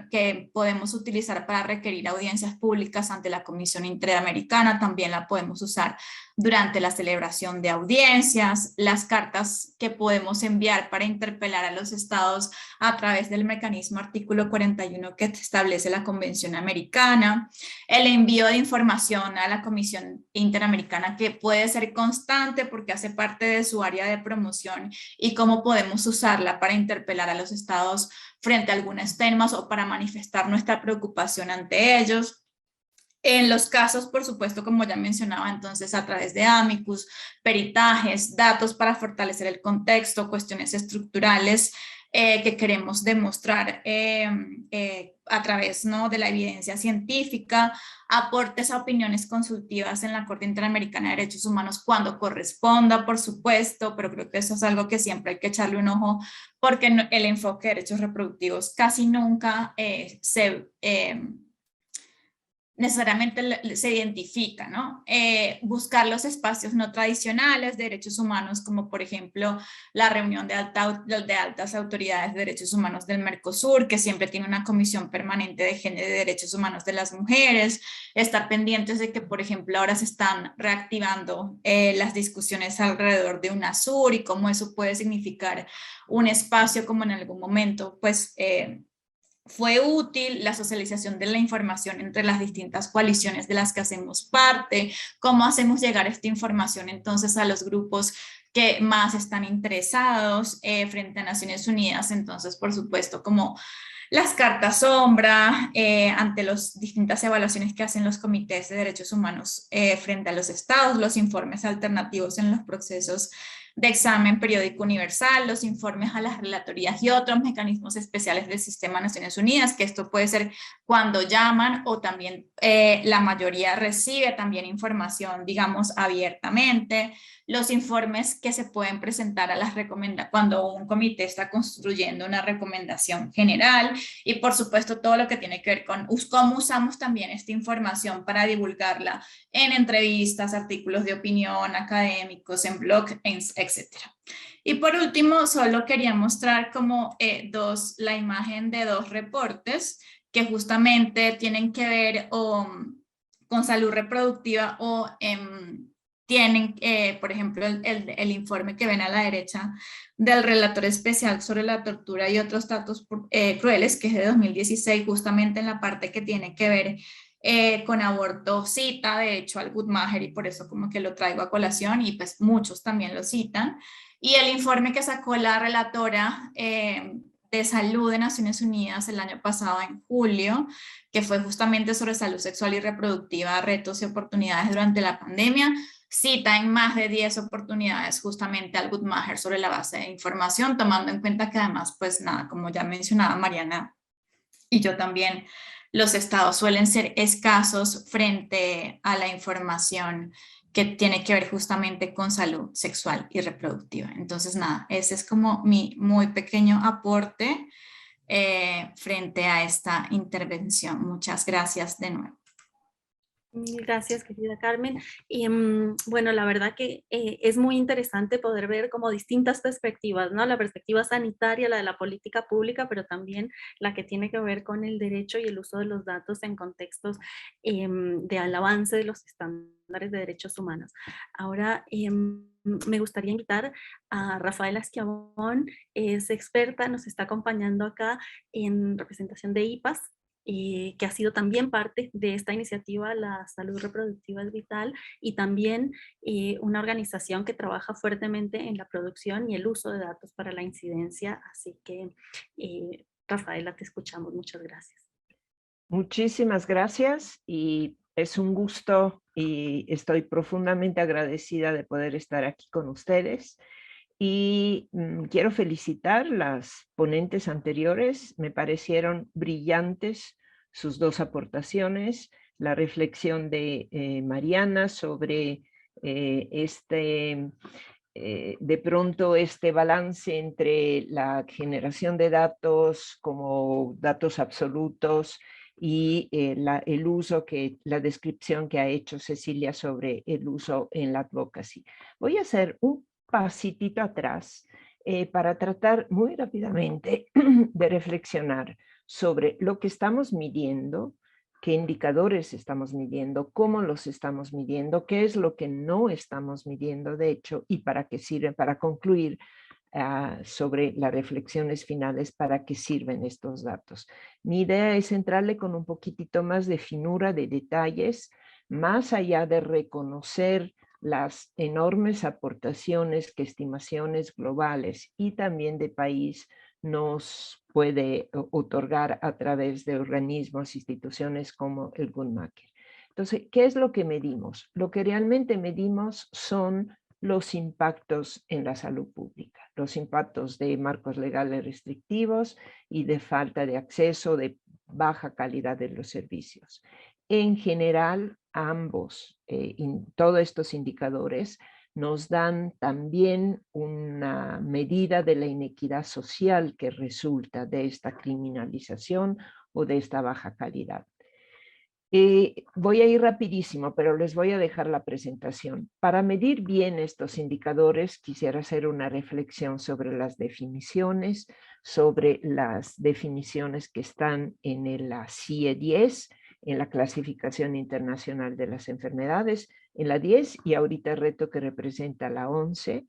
que podemos utilizar para requerir audiencias públicas ante la Comisión Interamericana, también la podemos usar durante la celebración de audiencias, las cartas que podemos enviar para interpelar a los estados a través del mecanismo artículo 41 que establece la Convención Americana, el envío de información a la Comisión Interamericana que puede ser constante porque hace parte de su área de promoción y cómo podemos usarla para interpelar a los estados frente a algunos temas o para manifestar nuestra preocupación ante ellos. En los casos, por supuesto, como ya mencionaba, entonces a través de amicus, peritajes, datos para fortalecer el contexto, cuestiones estructurales que queremos demostrar a través, ¿no?, de la evidencia científica, aportes a opiniones consultivas en la Corte Interamericana de Derechos Humanos cuando corresponda, por supuesto, pero creo que eso es algo que siempre hay que echarle un ojo porque el enfoque de derechos reproductivos casi nunca necesariamente se identifica, ¿no? Buscar los espacios no tradicionales de derechos humanos, como por ejemplo la reunión de altas autoridades de derechos humanos del Mercosur, que siempre tiene una comisión permanente de género y de derechos humanos de las mujeres, estar pendientes de que, por ejemplo, ahora se están reactivando las discusiones alrededor de UNASUR y cómo eso puede significar un espacio como en algún momento, pues, fue útil la socialización de la información entre las distintas coaliciones de las que hacemos parte, cómo hacemos llegar esta información entonces a los grupos que más están interesados frente a Naciones Unidas, entonces por supuesto como las cartas sombra ante las distintas evaluaciones que hacen los comités de derechos humanos frente a los estados, los informes alternativos en los procesos de examen periódico universal, los informes a las relatorías y otros mecanismos especiales del sistema de Naciones Unidas, que esto puede ser cuando llaman o también la mayoría recibe también información, digamos, abiertamente, los informes que se pueden presentar a las recomendaciones cuando un comité está construyendo una recomendación general y por supuesto todo lo que tiene que ver con cómo usamos también esta información para divulgarla en entrevistas, artículos de opinión, académicos, en blog, etc. Y por último, solo quería mostrar como la imagen de 2 reportes que justamente tienen que ver con salud reproductiva o tienen, por ejemplo, el informe que ven a la derecha del relator especial sobre la tortura y otros tratos crueles, que es de 2016, justamente en la parte que tiene que ver con aborto, cita de hecho al Guttmacher y por eso como que lo traigo a colación y pues muchos también lo citan. Y el informe que sacó la relatora de salud de Naciones Unidas el año pasado en julio, que fue justamente sobre salud sexual y reproductiva, retos y oportunidades durante la pandemia, cita en más de 10 oportunidades justamente al Guttmacher sobre la base de información, tomando en cuenta que además, pues nada, como ya mencionaba Mariana y yo también, los estados suelen ser escasos frente a la información que tiene que ver justamente con salud sexual y reproductiva. Entonces, nada, ese es como mi muy pequeño aporte frente a esta intervención. Muchas gracias de nuevo. Gracias, querida Carmen. Y bueno, la verdad que es muy interesante poder ver como distintas perspectivas, ¿no? La perspectiva sanitaria, la de la política pública, pero también la que tiene que ver con el derecho y el uso de los datos en contextos de avance de los estándares de derechos humanos. Ahora, me gustaría invitar a Rafaela Schiavon, es experta, nos está acompañando acá en representación de IPAS, que ha sido también parte de esta iniciativa, La Salud Reproductiva es Vital, y también una organización que trabaja fuertemente en la producción y el uso de datos para la incidencia. Así que, Rafaela, te escuchamos. Muchas gracias. Muchísimas gracias y es un gusto y estoy profundamente agradecida de poder estar aquí con ustedes. Y quiero felicitar las ponentes anteriores, me parecieron brillantes sus dos aportaciones, la reflexión de Mariana sobre de pronto este balance entre la generación de datos como datos absolutos y el uso la descripción que ha hecho Cecilia sobre el uso en la advocacy. Voy a hacer un pasitito atrás para tratar muy rápidamente de reflexionar sobre lo que estamos midiendo, qué indicadores estamos midiendo, cómo los estamos midiendo, qué es lo que no estamos midiendo, de hecho, y para qué sirven, para concluir sobre las reflexiones finales, para qué sirven estos datos. Mi idea es entrarle con un poquitito más de finura, de detalles, más allá de reconocer las enormes aportaciones que estimaciones globales y también de país nos puede otorgar a través de organismos, instituciones como el Guttmacher. Entonces, ¿qué es lo que medimos? Lo que realmente medimos son los impactos en la salud pública, los impactos de marcos legales restrictivos y de falta de acceso, de baja calidad de los servicios. En general, ambos, todos estos indicadores nos dan también una medida de la inequidad social que resulta de esta criminalización o de esta baja calidad. Voy a ir rapidísimo, pero les voy a dejar la presentación. Para medir bien estos indicadores, quisiera hacer una reflexión sobre las definiciones, que están en la CIE 10, en la Clasificación Internacional de las Enfermedades, en la 10 y ahorita el reto que representa la 11,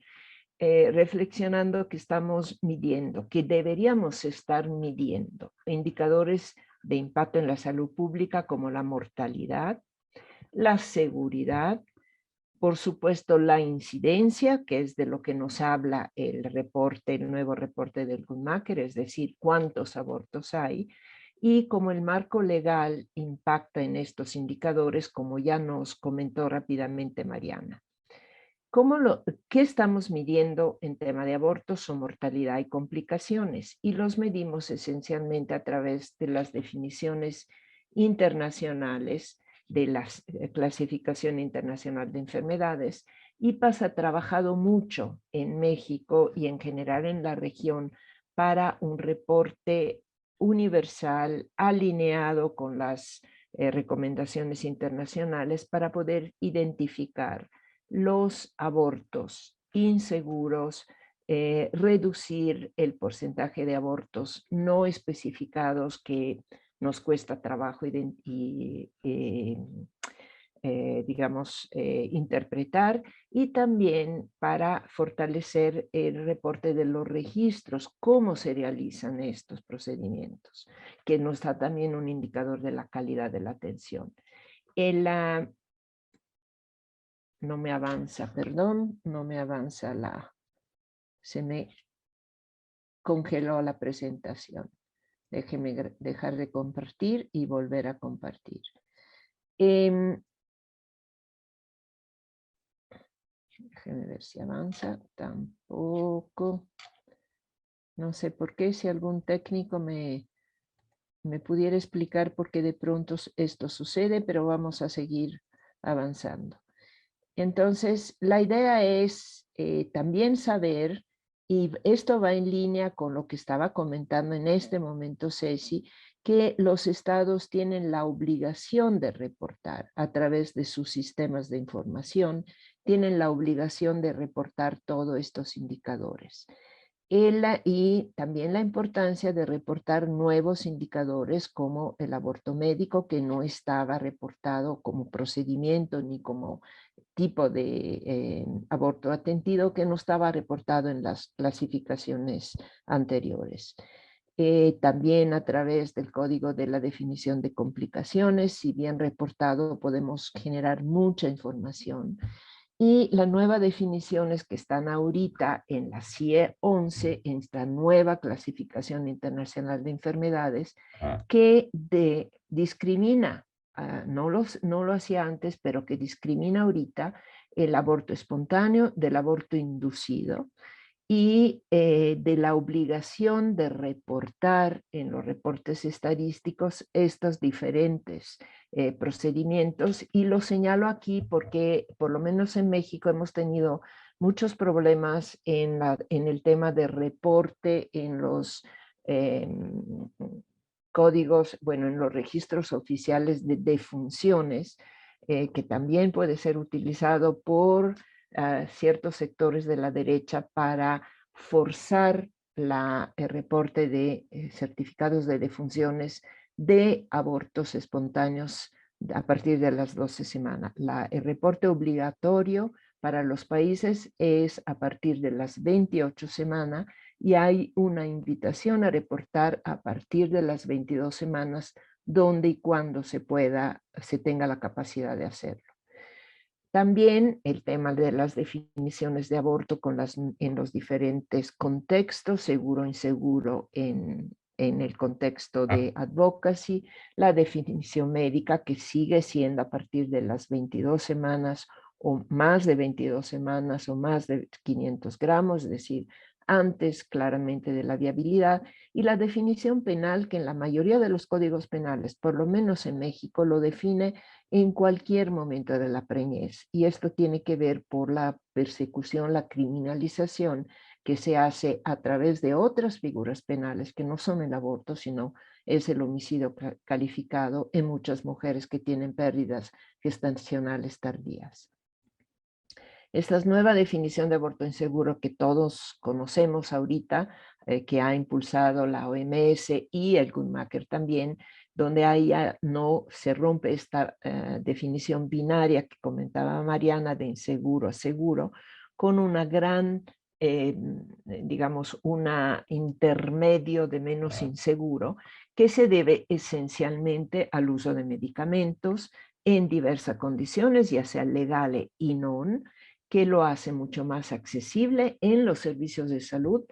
reflexionando que estamos midiendo, que deberíamos estar midiendo indicadores de impacto en la salud pública como la mortalidad, la seguridad, por supuesto la incidencia, que es de lo que nos habla el nuevo reporte del Guttmacher, es decir, cuántos abortos hay, y como el marco legal impacta en estos indicadores, como ya nos comentó rápidamente Mariana. ¿Qué estamos midiendo en tema de abortos o mortalidad y complicaciones? Y los medimos esencialmente a través de las definiciones internacionales de la Clasificación Internacional de Enfermedades. IPAS ha trabajado mucho en México y en general en la región para un reporte universal alineado con las recomendaciones internacionales para poder identificar los abortos inseguros, reducir el porcentaje de abortos no especificados que nos cuesta trabajo interpretar, y también para fortalecer el reporte de los registros, cómo se realizan estos procedimientos, que nos da también un indicador de la calidad de la atención. No me avanza, perdón, no me avanza se me congeló la presentación. Déjeme dejar de compartir y volver a compartir. Déjeme ver si avanza, tampoco. No sé por qué, si algún técnico me pudiera explicar por qué de pronto esto sucede, pero vamos a seguir avanzando. Entonces, la idea es también saber, y esto va en línea con lo que estaba comentando en este momento Ceci, que los estados tienen la obligación de reportar a través de sus sistemas de información, tienen la obligación de reportar todos estos indicadores. Y también la importancia de reportar nuevos indicadores como el aborto médico, que no estaba reportado como procedimiento ni como tipo de aborto atendido, que no estaba reportado en las clasificaciones anteriores. También a través del código de la definición de complicaciones, si bien reportado, podemos generar mucha información. Y las nuevas definiciones que están ahorita en la CIE 11, en esta nueva clasificación internacional de enfermedades, que discrimina, no lo hacía antes, pero que discrimina ahorita el aborto espontáneo del aborto inducido. y de la obligación de reportar en los reportes estadísticos estos diferentes procedimientos. Y lo señalo aquí porque por lo menos en México hemos tenido muchos problemas en el tema de reporte en los códigos, bueno, en los registros oficiales de defunciones, que también puede ser utilizado por ciertos sectores de la derecha para forzar el reporte de certificados de defunciones de abortos espontáneos a partir de las 12 semanas. El reporte obligatorio para los países es a partir de las 28 semanas y hay una invitación a reportar a partir de las 22 semanas donde y cuando se tenga la capacidad de hacerlo. También el tema de las definiciones de aborto en los diferentes contextos, seguro, inseguro, en el contexto de advocacy, la definición médica que sigue siendo a partir de las 22 semanas o más de 22 semanas o más de 500 gramos, es decir, antes claramente de la viabilidad, y la definición penal que en la mayoría de los códigos penales, por lo menos en México, lo define en cualquier momento de la preñez. Y esto tiene que ver por la persecución, la criminalización que se hace a través de otras figuras penales que no son el aborto, sino es el homicidio calificado en muchas mujeres que tienen pérdidas gestacionales tardías. Esta nueva definición de aborto inseguro que todos conocemos ahorita, que ha impulsado la OMS y el Guttmacher también, donde ahí ya no se rompe esta definición binaria que comentaba Mariana de inseguro a seguro, con una gran, digamos, una intermedio de menos inseguro, que se debe esencialmente al uso de medicamentos en diversas condiciones, ya sea legales y no, que lo hace mucho más accesible en los servicios de salud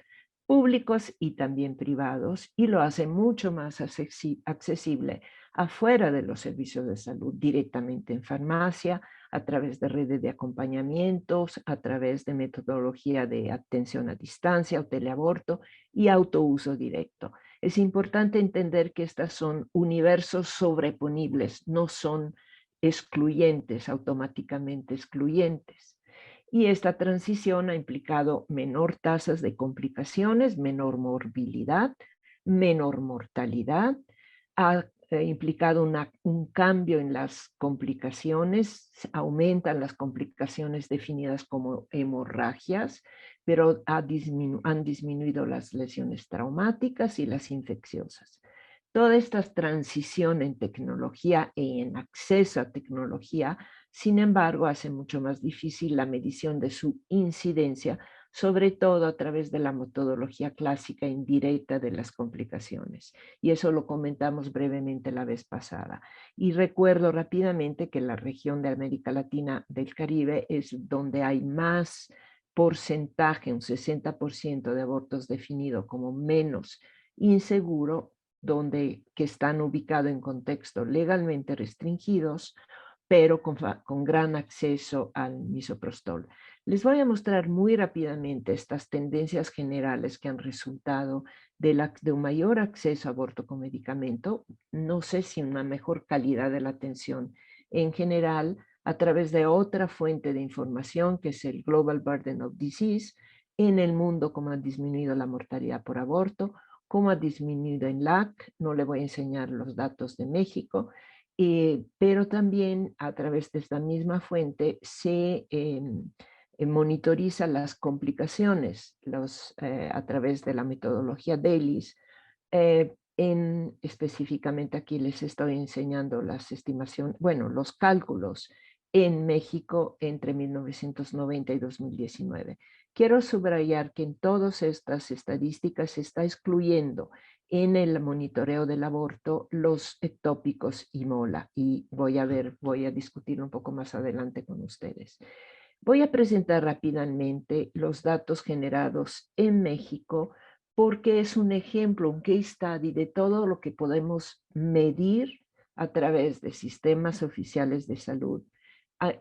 públicos y también privados, y lo hace mucho más accesible afuera de los servicios de salud, directamente en farmacia, a través de redes de acompañamientos, a través de metodología de atención a distancia o teleaborto y autouso directo. Es importante entender que estas son universos sobreponibles, no son excluyentes, automáticamente excluyentes. Y esta transición ha implicado menor tasas de complicaciones, menor morbilidad, menor mortalidad, ha implicado un cambio en las complicaciones, aumentan las complicaciones definidas como hemorragias, pero han disminuido las lesiones traumáticas y las infecciosas. Toda esta transición en tecnología y en acceso a tecnología, sin embargo, hace mucho más difícil la medición de su incidencia, sobre todo a través de la metodología clásica indirecta de las complicaciones. Y eso lo comentamos brevemente la vez pasada. Y recuerdo rápidamente que la región de América Latina del Caribe es donde hay más porcentaje, un 60% de abortos definido como menos inseguro, que están ubicados en contextos legalmente restringidos, pero con gran acceso al misoprostol. Les voy a mostrar muy rápidamente estas tendencias generales que han resultado de un mayor acceso a aborto con medicamento, no sé si una mejor calidad de la atención en general, a través de otra fuente de información que es el Global Burden of Disease, en el mundo cómo ha disminuido la mortalidad por aborto, cómo ha disminuido en LAC, no le voy a enseñar los datos de México, pero también a través de esta misma fuente se monitoriza las complicaciones a través de la metodología DELIS. Específicamente aquí les estoy enseñando las estimaciones, bueno, los cálculos en México entre 1990 y 2019. Quiero subrayar que en todas estas estadísticas se está excluyendo en el monitoreo del aborto los ectópicos y mola, y voy a discutir un poco más adelante con ustedes. Voy a presentar rápidamente los datos generados en México porque es un ejemplo, un case study de todo lo que podemos medir a través de sistemas oficiales de salud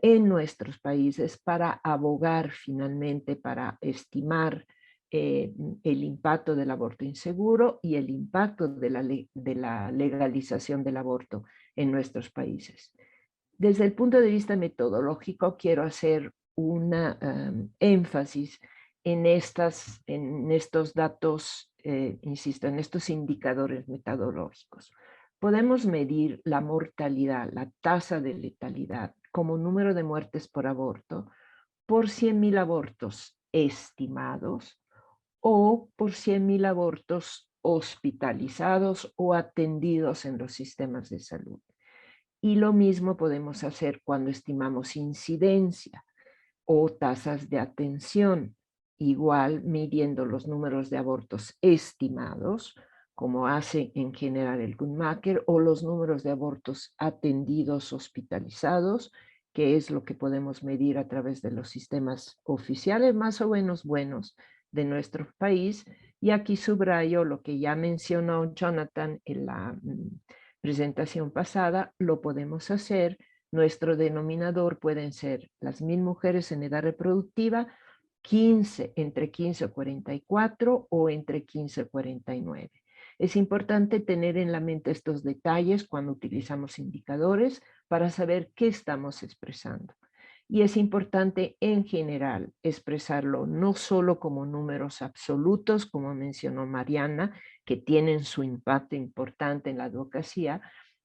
en nuestros países para abogar finalmente, para estimar el impacto del aborto inseguro y el impacto de la legalización del aborto en nuestros países. Desde el punto de vista metodológico, quiero hacer una énfasis en estos datos, insisto, en estos indicadores metodológicos. Podemos medir la mortalidad, la tasa de letalidad, como número de muertes por aborto, por 100.000 abortos estimados o por 100.000 abortos hospitalizados o atendidos en los sistemas de salud. Y lo mismo podemos hacer cuando estimamos incidencia o tasas de atención, igual midiendo los números de abortos estimados, como hace en general el Guttmacher, o los números de abortos atendidos hospitalizados, que es lo que podemos medir a través de los sistemas oficiales más o menos buenos de nuestro país. Y aquí subrayo lo que ya mencionó Jonathan en la presentación pasada, lo podemos hacer. Nuestro denominador pueden ser las 1.000 mujeres en edad reproductiva, entre 15 o 44 o entre 15 o 49. Es importante tener en la mente estos detalles cuando utilizamos indicadores para saber qué estamos expresando. Y es importante en general expresarlo no solo como números absolutos, como mencionó Mariana, que tienen su impacto importante en la advocacia,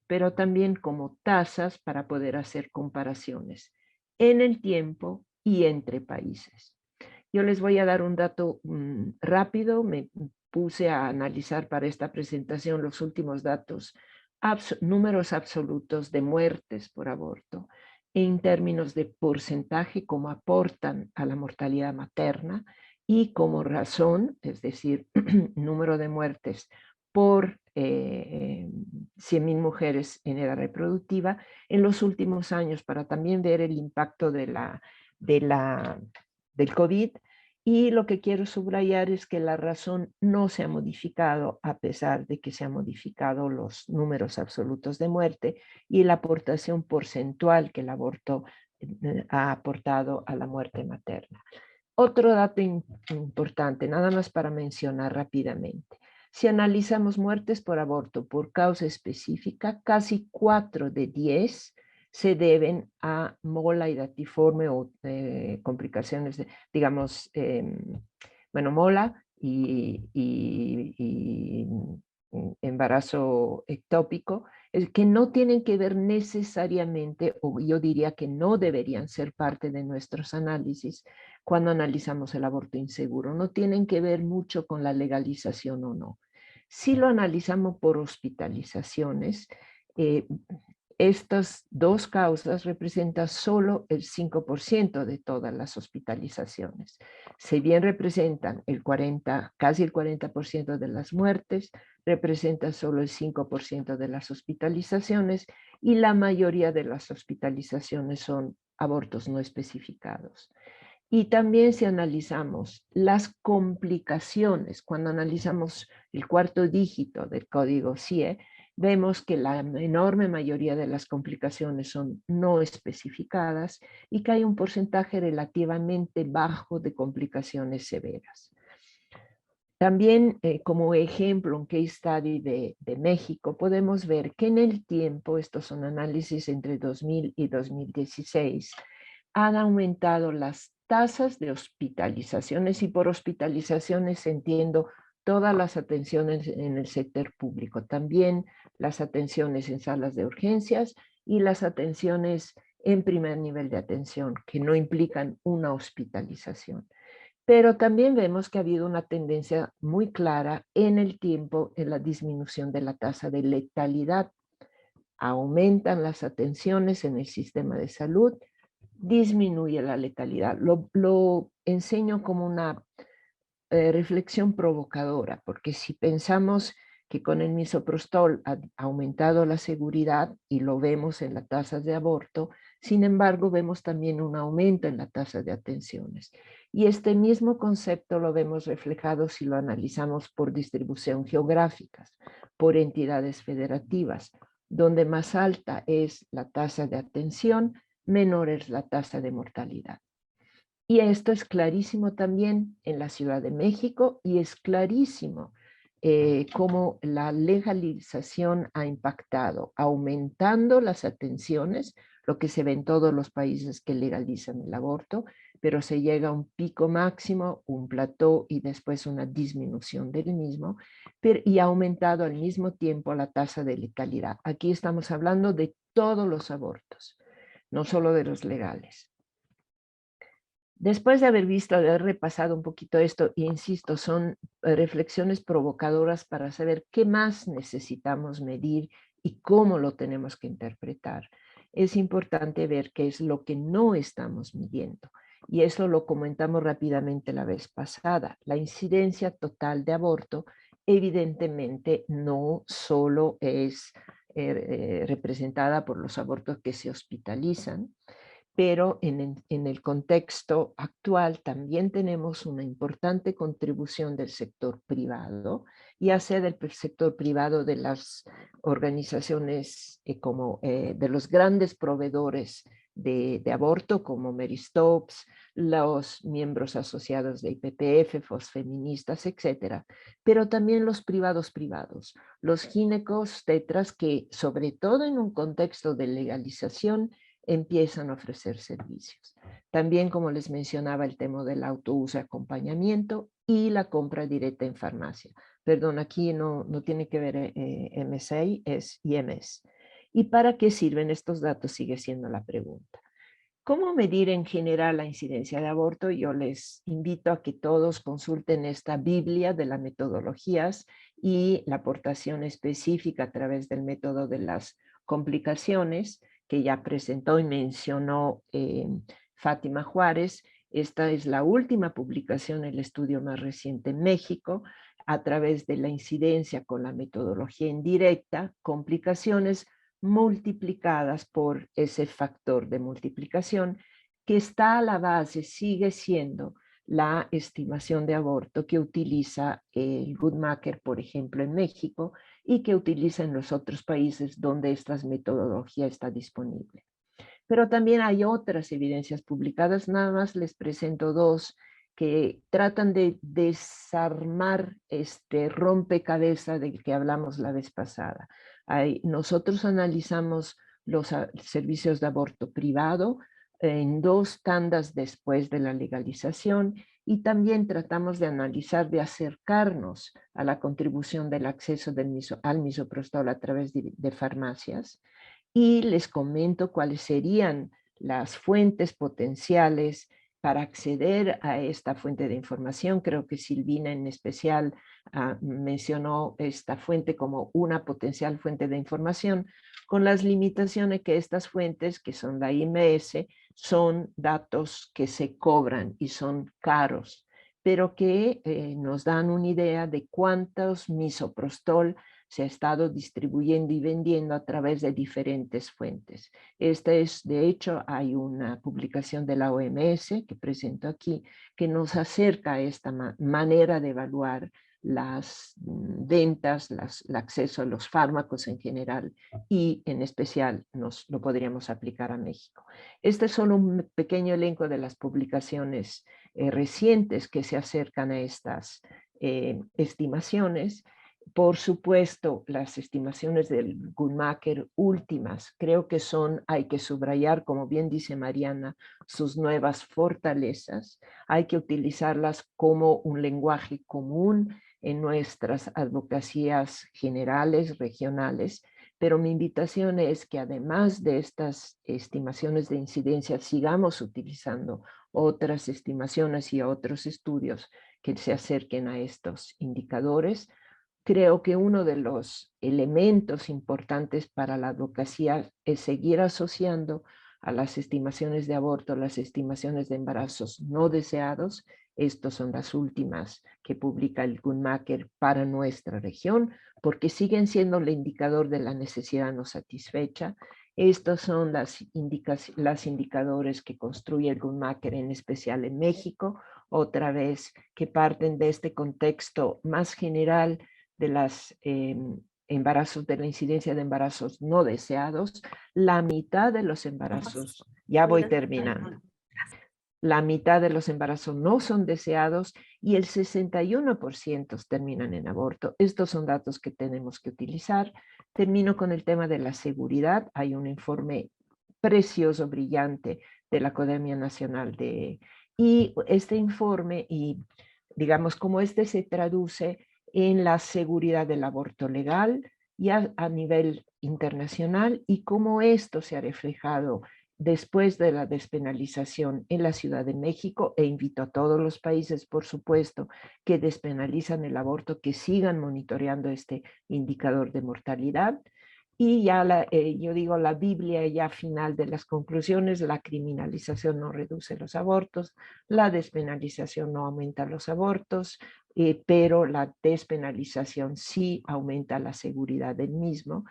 pero también como tasas para poder hacer comparaciones en el tiempo y entre países. Yo les voy a dar un dato rápido. Me puse a analizar para esta presentación los últimos datos, números absolutos de muertes por aborto en términos de porcentaje, como aportan a la mortalidad materna, y como razón, es decir, número de muertes por 100.000 mujeres en edad reproductiva en los últimos años, para también ver el impacto del COVID. Y lo que quiero subrayar es que la razón no se ha modificado a pesar de que se han modificado los números absolutos de muerte y la aportación porcentual que el aborto ha aportado a la muerte materna. Otro dato importante, nada más para mencionar rápidamente. Si analizamos muertes por aborto por causa específica, casi 4 de 10 se deben a mola hidatiforme o complicaciones de, digamos, mola y embarazo ectópico, que no tienen que ver necesariamente, o yo diría que no deberían ser parte de nuestros análisis cuando analizamos el aborto inseguro. No tienen que ver mucho con la legalización o no. Si lo analizamos por hospitalizaciones, estas dos causas representan solo el 5% de todas las hospitalizaciones. Si bien representan casi el 40% de las muertes, representan solo el 5% de las hospitalizaciones y la mayoría de las hospitalizaciones son abortos no especificados. Y también si analizamos las complicaciones, cuando analizamos el cuarto dígito del código CIE, vemos que la enorme mayoría de las complicaciones son no especificadas y que hay un porcentaje relativamente bajo de complicaciones severas. También como ejemplo, un case study de México, podemos ver que en el tiempo, estos son análisis entre 2000 y 2016, han aumentado las tasas de hospitalizaciones, y por hospitalizaciones entiendo todas las atenciones en el sector público, también las atenciones en salas de urgencias y las atenciones en primer nivel de atención, que no implican una hospitalización. Pero también vemos que ha habido una tendencia muy clara en el tiempo en la disminución de la tasa de letalidad. Aumentan las atenciones en el sistema de salud, disminuye la letalidad. Lo enseño como una reflexión provocadora, porque si pensamos que con el misoprostol ha aumentado la seguridad y lo vemos en las tasas de aborto, sin embargo vemos también un aumento en la tasa de atenciones. Y este mismo concepto lo vemos reflejado si lo analizamos por distribución geográfica, por entidades federativas, donde más alta es la tasa de atención, menor es la tasa de mortalidad. Y esto es clarísimo también en la Ciudad de México y es clarísimo cómo la legalización ha impactado, aumentando las atenciones, lo que se ve en todos los países que legalizan el aborto, pero se llega a un pico máximo, un plató y después una disminución del mismo, y ha aumentado al mismo tiempo la tasa de letalidad. Aquí estamos hablando de todos los abortos, no solo de los legales. Después de haber visto, de haber repasado un poquito esto, e insisto, son reflexiones provocadoras para saber qué más necesitamos medir y cómo lo tenemos que interpretar. Es importante ver qué es lo que no estamos midiendo. Y eso lo comentamos rápidamente la vez pasada. La incidencia total de aborto evidentemente no solo es representada por los abortos que se hospitalizan, pero en el contexto actual también tenemos una importante contribución del sector privado, ya sea del sector privado de las organizaciones de los grandes proveedores de aborto como Mary Stopes, los miembros asociados de IPPF, Fosfeministas, etcétera, pero también los privados, los ginecobstetras que sobre todo en un contexto de legalización empiezan a ofrecer servicios. También, como les mencionaba, el tema del autouso y acompañamiento y la compra directa en farmacia. Perdón, aquí no tiene que ver MSA, es IMS. ¿Y para qué sirven estos datos? Sigue siendo la pregunta. ¿Cómo medir en general la incidencia de aborto? Yo les invito a que todos consulten esta Biblia de las metodologías y la aportación específica a través del método de las complicaciones que ya presentó y mencionó Fátima Juárez. Esta es la última publicación, el estudio más reciente en México, a través de la incidencia con la metodología indirecta, complicaciones multiplicadas por ese factor de multiplicación que está a la base, sigue siendo la estimación de aborto que utiliza el Guttmacher, por ejemplo, en México, y que utiliza en los otros países donde esta metodología está disponible. Pero también hay otras evidencias publicadas, nada más les presento dos que tratan de desarmar este rompecabezas del que hablamos la vez pasada. Nosotros analizamos los servicios de aborto privado en 2 tandas después de la legalización y también tratamos de analizar, de acercarnos a la contribución del acceso al misoprostol a través de farmacias. Y les comento cuáles serían las fuentes potenciales para acceder a esta fuente de información. Creo que Silvina en especial mencionó esta fuente como una potencial fuente de información, con las limitaciones que estas fuentes, que son la IMS, son datos que se cobran y son caros, pero que nos dan una idea de cuántos misoprostol se ha estado distribuyendo y vendiendo a través de diferentes fuentes. De hecho, hay una publicación de la OMS que presento aquí que nos acerca a esta manera de evaluar las ventas, el acceso a los fármacos en general y en especial lo podríamos aplicar a México. Este es solo un pequeño elenco de las publicaciones recientes que se acercan a estas estimaciones. Por supuesto, las estimaciones del Guttmacher últimas, creo que hay que subrayar, como bien dice Mariana, sus nuevas fortalezas. Hay que utilizarlas como un lenguaje común en nuestras advocacias generales, regionales, pero mi invitación es que además de estas estimaciones de incidencia, sigamos utilizando otras estimaciones y otros estudios que se acerquen a estos indicadores. Creo que uno de los elementos importantes para la advocacia es seguir asociando a las estimaciones de aborto, las estimaciones de embarazos no deseados. Estas son las últimas que publica el Guttmacher para nuestra región, porque siguen siendo el indicador de la necesidad no satisfecha. Estos son las indicadores que construye el Guttmacher, en especial en México, otra vez que parten de este contexto más general de los embarazos, de la incidencia de embarazos no deseados. La mitad de los embarazos, ya voy terminando, la mitad de los embarazos no son deseados y el 61% terminan en aborto. Estos son datos que tenemos que utilizar. Termino con el tema de la seguridad. Hay un informe precioso, brillante de la Academia Nacional y este informe, y digamos cómo este se traduce en la seguridad del aborto legal ya a nivel internacional y cómo esto se ha reflejado después de la despenalización en la Ciudad de México, e invito a todos los países, por supuesto, que despenalizan el aborto, que sigan monitoreando este indicador de mortalidad. Y ya yo digo la Biblia ya final de las conclusiones: la criminalización no reduce los abortos, la despenalización no aumenta los abortos, pero la despenalización sí aumenta la seguridad del mismo,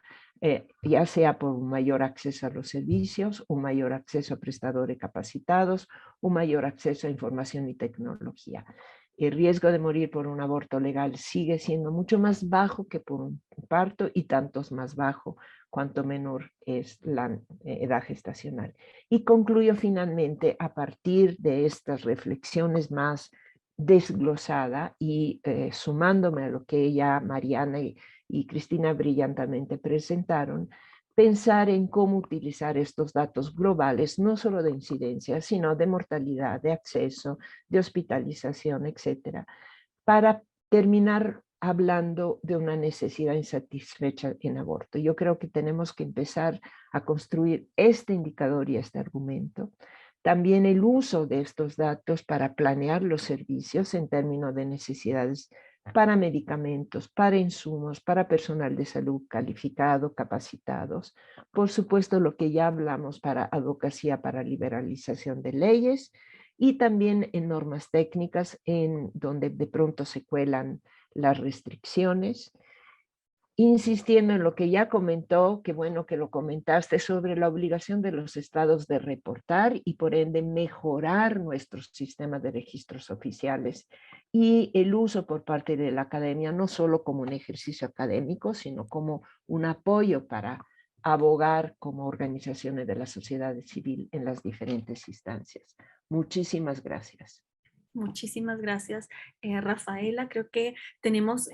ya sea por un mayor acceso a los servicios, un mayor acceso a prestadores capacitados, un mayor acceso a información y tecnología. El riesgo de morir por un aborto legal sigue siendo mucho más bajo que por un parto, y tantos más bajo cuanto menor es la edad gestacional. Y concluyo finalmente, a partir de estas reflexiones más desglosada y sumándome a lo que ella, Mariana y Cristina brillantemente presentaron, pensar en cómo utilizar estos datos globales, no solo de incidencia, sino de mortalidad, de acceso, de hospitalización, etcétera, para terminar hablando de una necesidad insatisfecha en aborto. Yo creo que tenemos que empezar a construir este indicador y este argumento. También el uso de estos datos para planear los servicios en términos de necesidades para medicamentos, para insumos, para personal de salud calificado, capacitados. Por supuesto, lo que ya hablamos para advocacia para liberalización de leyes, y también en normas técnicas en donde de pronto se cuelan las restricciones. Insistiendo en lo que ya comentó, que bueno que lo comentaste, sobre la obligación de los estados de reportar y por ende mejorar nuestros sistemas de registros oficiales, y el uso por parte de la academia no solo como un ejercicio académico, sino como un apoyo para abogar como organizaciones de la sociedad civil en las diferentes instancias. Muchísimas gracias. Muchísimas gracias, Rafaela. Creo que tenemos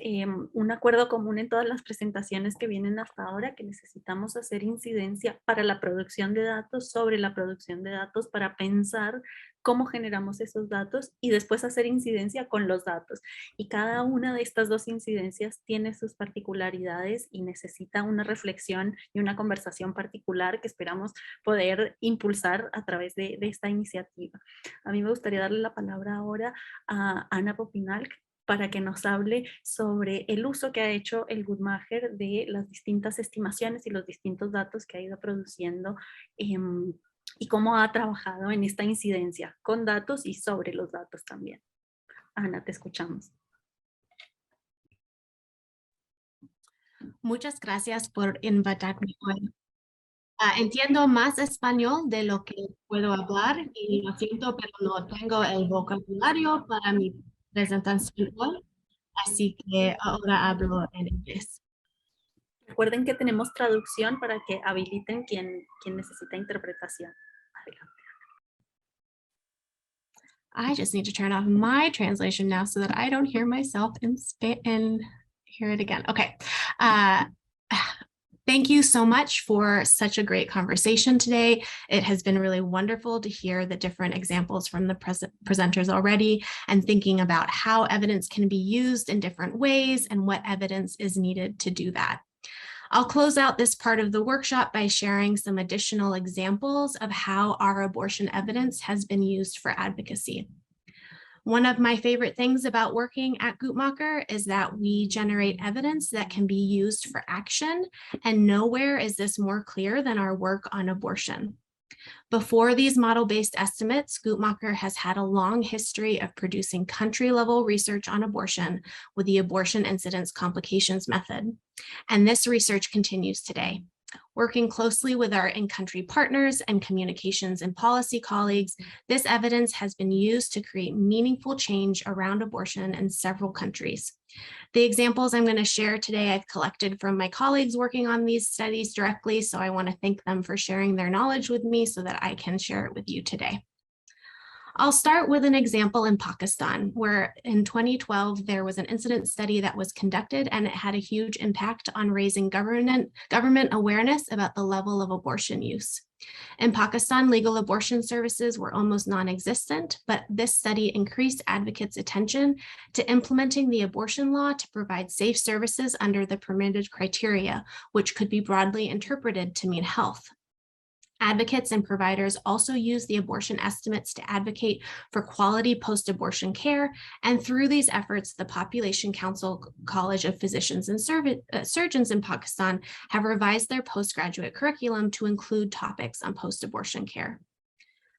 un acuerdo común en todas las presentaciones que vienen hasta ahora, que necesitamos hacer incidencia para la producción de datos, sobre la producción de datos, para pensar cómo generamos esos datos y después hacer incidencia con los datos. Y cada una de estas dos incidencias tiene sus particularidades y necesita una reflexión y una conversación particular que esperamos poder impulsar a través de esta iniciativa. A mí me gustaría darle la palabra ahora a Ana Popinalc para que nos hable sobre el uso que ha hecho el Guttmacher de las distintas estimaciones y los distintos datos que ha ido produciendo y cómo ha trabajado en esta incidencia con datos y sobre los datos también. Ana, te escuchamos. Muchas gracias por invitarme hoy. Entiendo más español de lo que puedo hablar y lo siento, pero no tengo el vocabulario para mi presentación hoy, así que ahora hablo en inglés. Recuerden que tenemos traducción para que habiliten quien necesita interpretación. Adelante. I just need to turn off my translation now so that I don't hear myself and hear it again. Okay. Thank you so much for such a great conversation today. It has been really wonderful to hear the different examples from the presenters already, and thinking about how evidence can be used in different ways and what evidence is needed to do that. I'll close out this part of the workshop by sharing some additional examples of how our abortion evidence has been used for advocacy. One of my favorite things about working at Guttmacher is that we generate evidence that can be used for action, and nowhere is this more clear than our work on abortion. Before these model-based estimates, Guttmacher has had a long history of producing country-level research on abortion with the abortion incidence complications method, and this research continues today. Working closely with our in-country partners and communications and policy colleagues, this evidence has been used to create meaningful change around abortion in several countries. The examples I'm going to share today, I've collected from my colleagues working on these studies directly, so I want to thank them for sharing their knowledge with me so that I can share it with you today. I'll start with an example in Pakistan, where in 2012, there was an incident study that was conducted, and it had a huge impact on raising government awareness about the level of abortion use. In Pakistan, legal abortion services were almost non-existent, but this study increased advocates' attention to implementing the abortion law to provide safe services under the permitted criteria, which could be broadly interpreted to mean health. Advocates and providers also use the abortion estimates to advocate for quality post-abortion care, and through these efforts, the Population Council College of Physicians and Surgeons in Pakistan have revised their postgraduate curriculum to include topics on post-abortion care.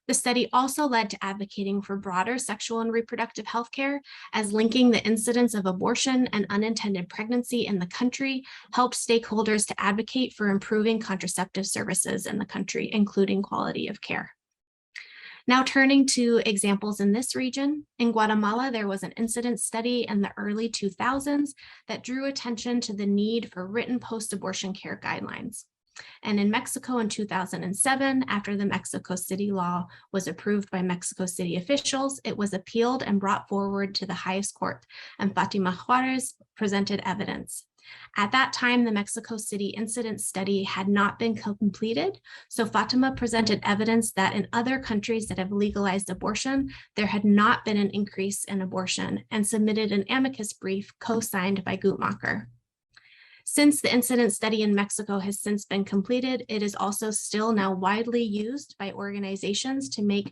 The study also led to advocating for broader sexual and reproductive health care, as linking the incidence of abortion and unintended pregnancy in the country helped stakeholders to advocate for improving contraceptive services in the country, including quality of care. Now turning to examples in this region, in Guatemala, there was an incident study in the early 2000s that drew attention to the need for written post-abortion care guidelines. And in Mexico in 2007, after the Mexico City law was approved by Mexico City officials, it was appealed and brought forward to the highest court, and Fatima Juarez presented evidence. At that time, the Mexico City incident study had not been completed, so Fatima presented evidence that in other countries that have legalized abortion, there had not been an increase in abortion, and submitted an amicus brief co-signed by Guttmacher. Since the incident study in Mexico has since been completed, it is also still now widely used by organizations to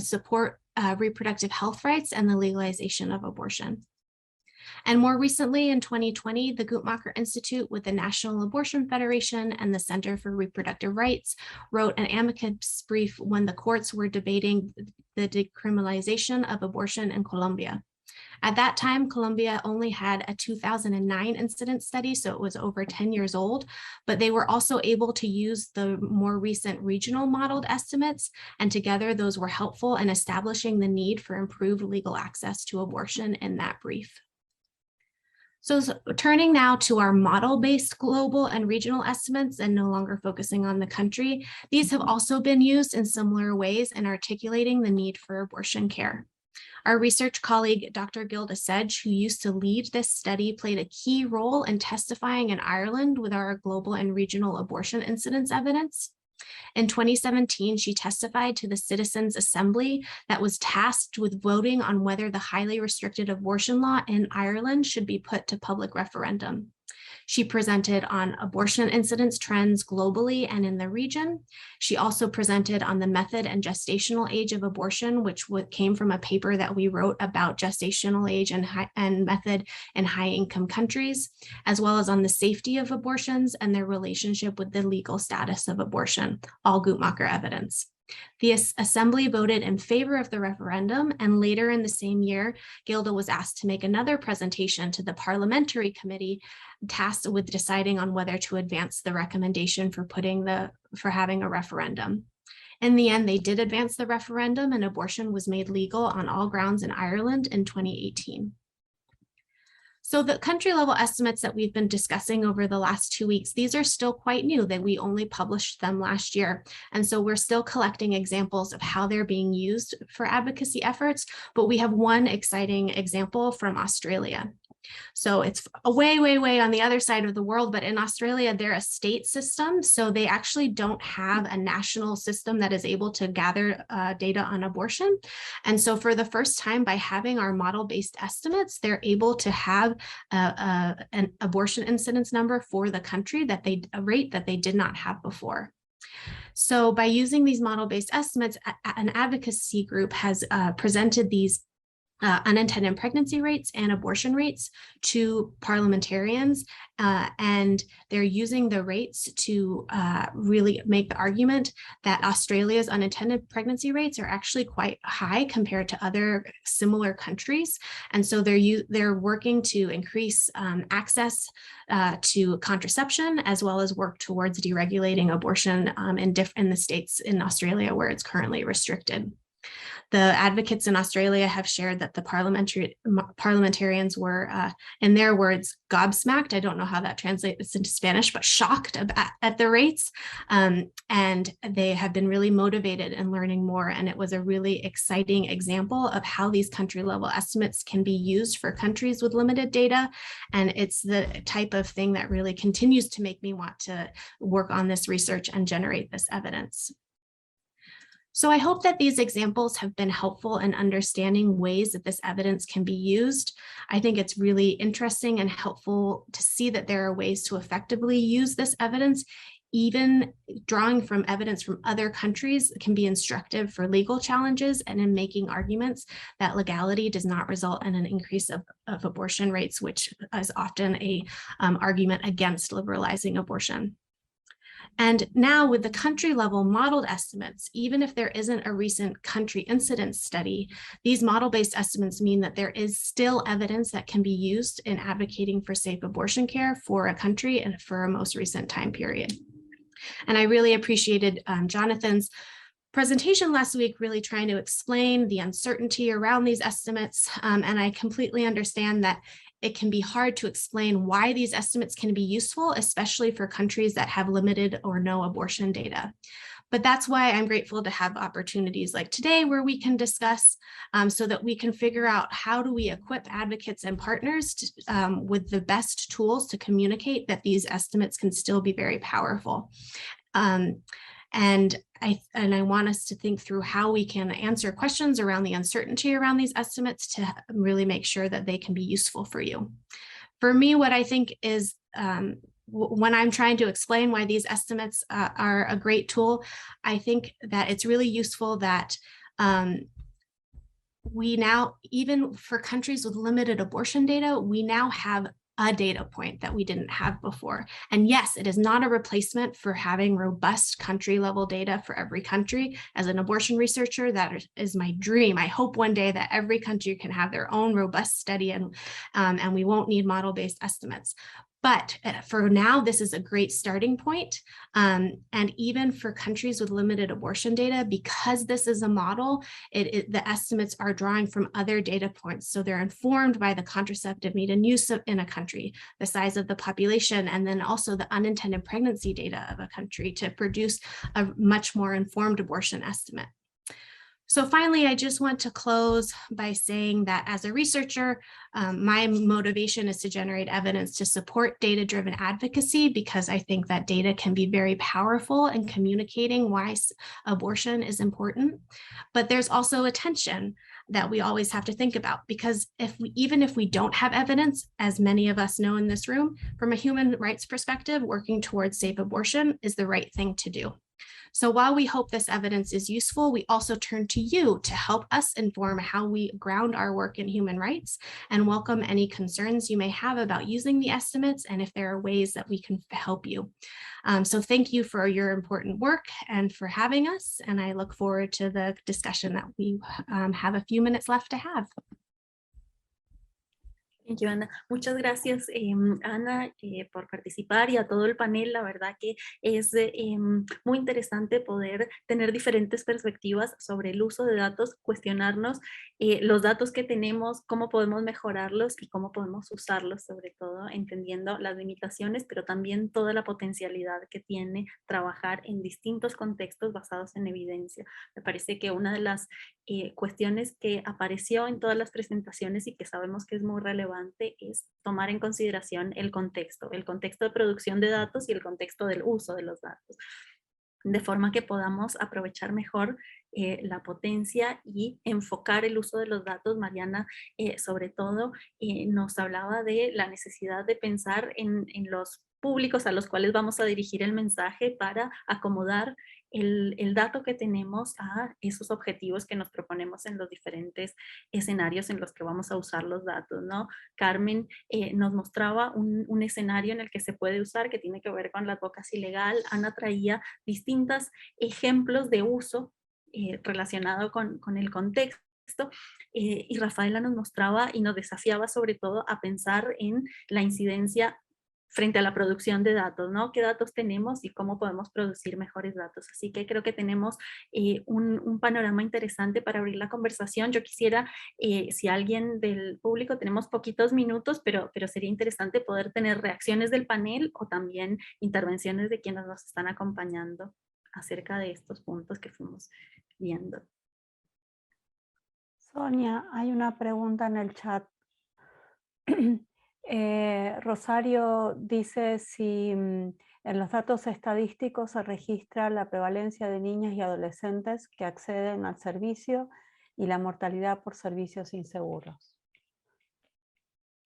support reproductive health rights and the legalization of abortion. And more recently, in 2020, the Guttmacher Institute with the National Abortion Federation and the Center for Reproductive Rights wrote an amicus brief when the courts were debating the decriminalization of abortion in Colombia. At that time, Colombia only had a 2009 incident study, so it was over 10 years old, but they were also able to use the more recent regional modeled estimates, and together those were helpful in establishing the need for improved legal access to abortion in that brief. So turning now to our model-based global and regional estimates and no longer focusing on the country, these have also been used in similar ways in articulating the need for abortion care. Our research colleague, Dr. Gilda Sedge, who used to lead this study, played a key role in testifying in Ireland with our global and regional abortion incidence evidence. In 2017, she testified to the Citizens' Assembly that was tasked with voting on whether the highly restricted abortion law in Ireland should be put to public referendum. She presented on abortion incidence trends globally and in the region. She also presented on the method and gestational age of abortion, which came from a paper that we wrote about gestational age and method in high-income countries, as well as on the safety of abortions and their relationship with the legal status of abortion, all Guttmacher evidence. The Assembly voted in favor of the referendum, and later in the same year, Gilda was asked to make another presentation to the Parliamentary Committee tasked with deciding on whether to advance the recommendation for having a referendum. In the end, they did advance the referendum, and abortion was made legal on all grounds in Ireland in 2018. So the country level estimates that we've been discussing over the last 2 weeks, these are still quite new, that we only published them last year. And so we're still collecting examples of how they're being used for advocacy efforts, but we have one exciting example from Australia. So it's way, way, way on the other side of the world, but in Australia, they're a state system. So they actually don't have a national system that is able to gather data on abortion. And so for the first time, by having our model-based estimates, they're able to have an abortion incidence number for the country, a rate that they did not have before. So by using these model-based estimates, an advocacy group has presented these unintended pregnancy rates and abortion rates to parliamentarians, and they're using the rates to really make the argument that Australia's unintended pregnancy rates are actually quite high compared to other similar countries. And so they're working to increase access to contraception, as well as work towards deregulating abortion in the states in Australia where it's currently restricted. The advocates in Australia have shared that the parliamentarians were, in their words, gobsmacked. I don't know how that translates into Spanish, but shocked at the rates. And they have been really motivated in learning more. And it was a really exciting example of how these country level estimates can be used for countries with limited data. And it's the type of thing that really continues to make me want to work on this research and generate this evidence. So I hope that these examples have been helpful in understanding ways that this evidence can be used. I think it's really interesting and helpful to see that there are ways to effectively use this evidence. Even drawing from evidence from other countries can be instructive for legal challenges and in making arguments that legality does not result in an increase of abortion rates, which is often an argument against liberalizing abortion. And now with the country level modeled estimates, even if there isn't a recent country incidence study, these model-based estimates mean that there is still evidence that can be used in advocating for safe abortion care for a country and for a most recent time period. And I really appreciated Jonathan's presentation last week, really trying to explain the uncertainty around these estimates. And I completely understand that it can be hard to explain why these estimates can be useful, especially for countries that have limited or no abortion data. But that's why I'm grateful to have opportunities like today where we can discuss so that we can figure out how do we equip advocates and partners to, with the best tools to communicate that these estimates can still be very powerful. And I want us to think through how we can answer questions around the uncertainty around these estimates to really make sure that they can be useful for you. For me, what I think is when I'm trying to explain why these estimates are a great tool, I think that it's really useful that we now, even for countries with limited abortion data, we now have a data point that we didn't have before. And yes, it is not a replacement for having robust country level data for every country. As an abortion researcher, that is my dream. I hope one day that every country can have their own robust study and we won't need model-based estimates. But for now, this is a great starting point. And even for countries with limited abortion data, because this is a model, the estimates are drawing from other data points. So they're informed by the contraceptive need and use in a country, the size of the population, and then also the unintended pregnancy data of a country to produce a much more informed abortion estimate. So finally, I just want to close by saying that as a researcher, my motivation is to generate evidence to support data-driven advocacy, because I think that data can be very powerful in communicating why abortion is important. But there's also a tension that we always have to think about, because even if we don't have evidence, as many of us know in this room, from a human rights perspective, working towards safe abortion is the right thing to do. So while we hope this evidence is useful, we also turn to you to help us inform how we ground our work in human rights, and welcome any concerns you may have about using the estimates and if there are ways that we can help you. So thank you for your important work and for having us. And I look forward to the discussion that we have a few minutes left to have. Thank you, Ana. Muchas gracias, Ana, por participar, y a todo el panel. La verdad que es muy interesante poder tener diferentes perspectivas sobre el uso de datos, cuestionarnos los datos que tenemos, cómo podemos mejorarlos y cómo podemos usarlos, sobre todo entendiendo las limitaciones, pero también toda la potencialidad que tiene trabajar en distintos contextos basados en evidencia. Me parece que una de las cuestiones que apareció en todas las presentaciones y que sabemos que es muy relevante es tomar en consideración el contexto de producción de datos y el contexto del uso de los datos, de forma que podamos aprovechar mejor la potencia y enfocar el uso de los datos. Mariana, sobre todo, nos hablaba de la necesidad de pensar en los públicos a los cuales vamos a dirigir el mensaje para acomodar el dato que tenemos a esos objetivos que nos proponemos en los diferentes escenarios en los que vamos a usar los datos, ¿no? Carmen nos mostraba un escenario en el que se puede usar, que tiene que ver con la advocacy legal. Ana traía distintos ejemplos de uso relacionado con el contexto. Y Rafaela nos mostraba y nos desafiaba sobre todo a pensar en la incidencia frente a la producción de datos, ¿no? ¿Qué datos tenemos y cómo podemos producir mejores datos? Así que creo que tenemos un panorama interesante para abrir la conversación. Yo quisiera, si alguien del público, tenemos poquitos minutos, pero sería interesante poder tener reacciones del panel o también intervenciones de quienes nos están acompañando acerca de estos puntos que fuimos viendo. Sonia, hay una pregunta en el chat. Rosario dice si en los datos estadísticos se registra la prevalencia de niñas y adolescentes que acceden al servicio y la mortalidad por servicios inseguros.